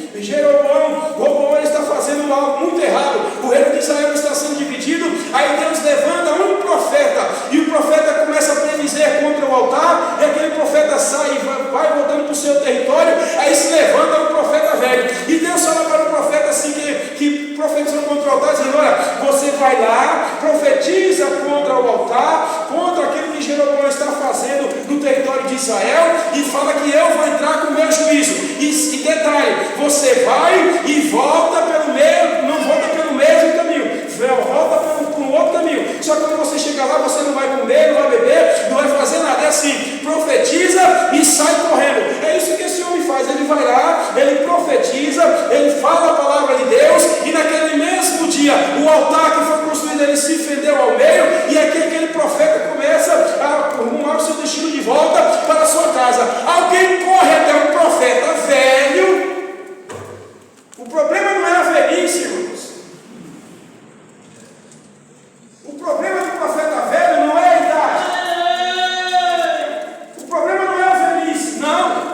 Roboão está fazendo algo muito errado. O reino de Israel está sendo dividido. Aí Deus levanta um profeta, e o profeta começa a predizer contra o altar, e aquele profeta sai e vai voltando para o seu território. Aí se levanta um profeta velho, e Deus fala para o profeta assim, que profetizou contra o altar, dizendo: olha, você vai lá, profetiza contra o altar, contra aquilo que Jeroboão está fazendo no território de Israel, e fala que eu vou entrar com o meu juízo. E detalhe, você vai e volta pelo meio, não volta pelo mesmo caminho, volta por um outro caminho. Só que quando você chegar lá, você não vai comer, não vai beber, não vai fazer nada. É assim, profetiza e sai correndo. É isso que esse homem faz. Ele vai lá, ele profetiza, ele fala a palavra de Deus, e naquele mesmo dia, o altar que foi construído, ele se fendeu ao meio, e aqui aquele profeta começa a arrumar o seu destino de volta para a sua casa. Alguém corre até um profeta velho. O problema não é a velhice, irmãos. O problema do profeta velho não é a idade. O problema não é a velhice, não.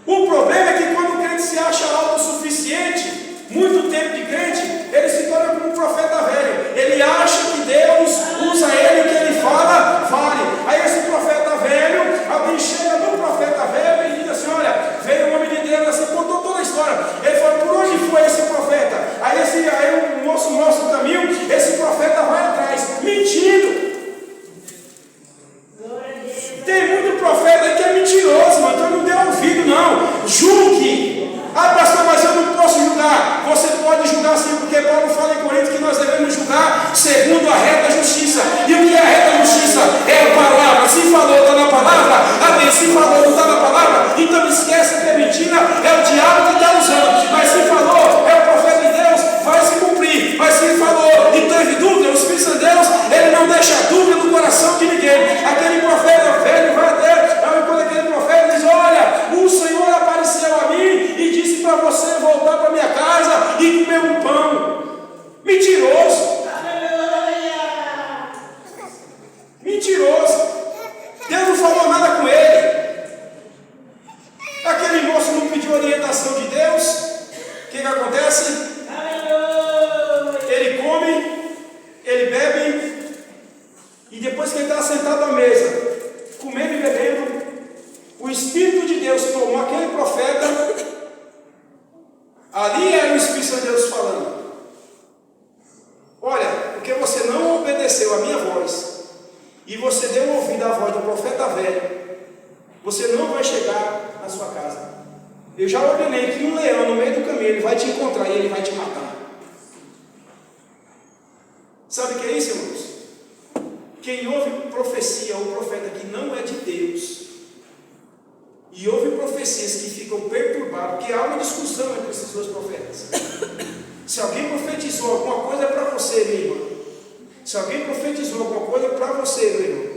O problema é que quando o crente se acha autossuficiente, muito tempo de crente, ele se torna como um profeta velho. Ele acha que Deus usa ele, que ele fala, vale. Aí esse profeta velho, alguém chega no sentado à mesa, comendo e bebendo, o Espírito de Deus tomou aquele profeta, ali era o Espírito de Deus falando: olha, porque você não obedeceu a minha voz, e você deu ouvido à voz do profeta velho, você não vai chegar na sua casa. Eu já ordenei que um leão no meio do caminho, ele vai te encontrar e ele vai te matar. Sabe o que é isso, irmãos? Quem ouve profecia ou profeta que não é de Deus, e ouve profecias que ficam perturbadas, porque há uma discussão entre esses dois profetas. Se alguém profetizou alguma coisa para você, minha irmã, se alguém profetizou alguma coisa para você, meu irmão,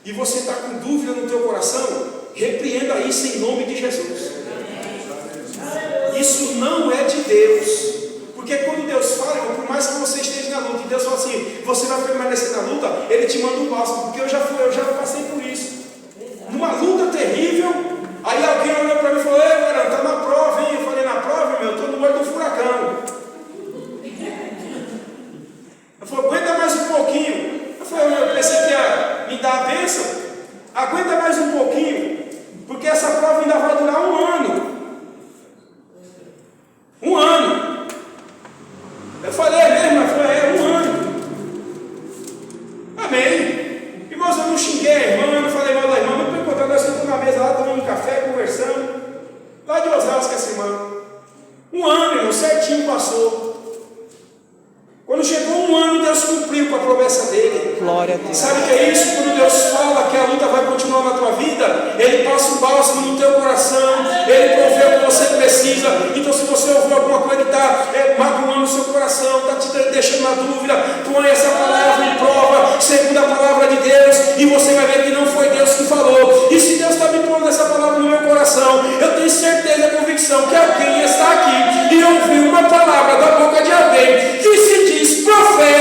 e você está com dúvida no teu coração, repreenda isso em nome de Jesus. Isso não é de Deus. Porque quando Deus fala, por mais que você esteja na luta, e Deus fala assim: você vai permanecer na luta, Ele te manda um bálsamo. Porque eu já passei por isso. Numa luta terrível, aí alguém olhou para mim e falou: ei, varão, está na prova, hein? Eu falei: na prova, meu, estou no olho do furacão. Eu falei: aguenta mais um pouquinho. Eu falei: eu pensei que ia me dar a bênção. Aguenta mais um pouquinho, porque essa prova ainda vai durar 1 ano. 1 ano. Eu falei: é mesmo? Eu falei: é 1 ano. Amém. Irmãos, eu não xinguei a irmã, eu não falei mal da irmã, não estou encontrando, nós estamos na mesa lá, tomando um café, conversando, lá de Osasco, essa irmã. 1 ano, irmão, certinho passou. Quando chegou 1 ano, Deus cumpriu com a promessa dele. Glória a Deus. Sabe o que é isso? Quando Deus fala que a luta vai continuar na tua vida, Ele passa um bálsamo no teu coração, Ele provê o que você precisa. Então, se você ouviu alguma coisa que está magoando o seu coração, está te deixando na dúvida, põe essa palavra em prova, segundo a palavra de Deus, e você vai ver que não foi Deus que falou. E se Deus está me pondo essa palavra no meu coração, eu tenho certeza, convicção, que alguém está aqui e ouviu uma palavra da boca de alguém que se diz profeta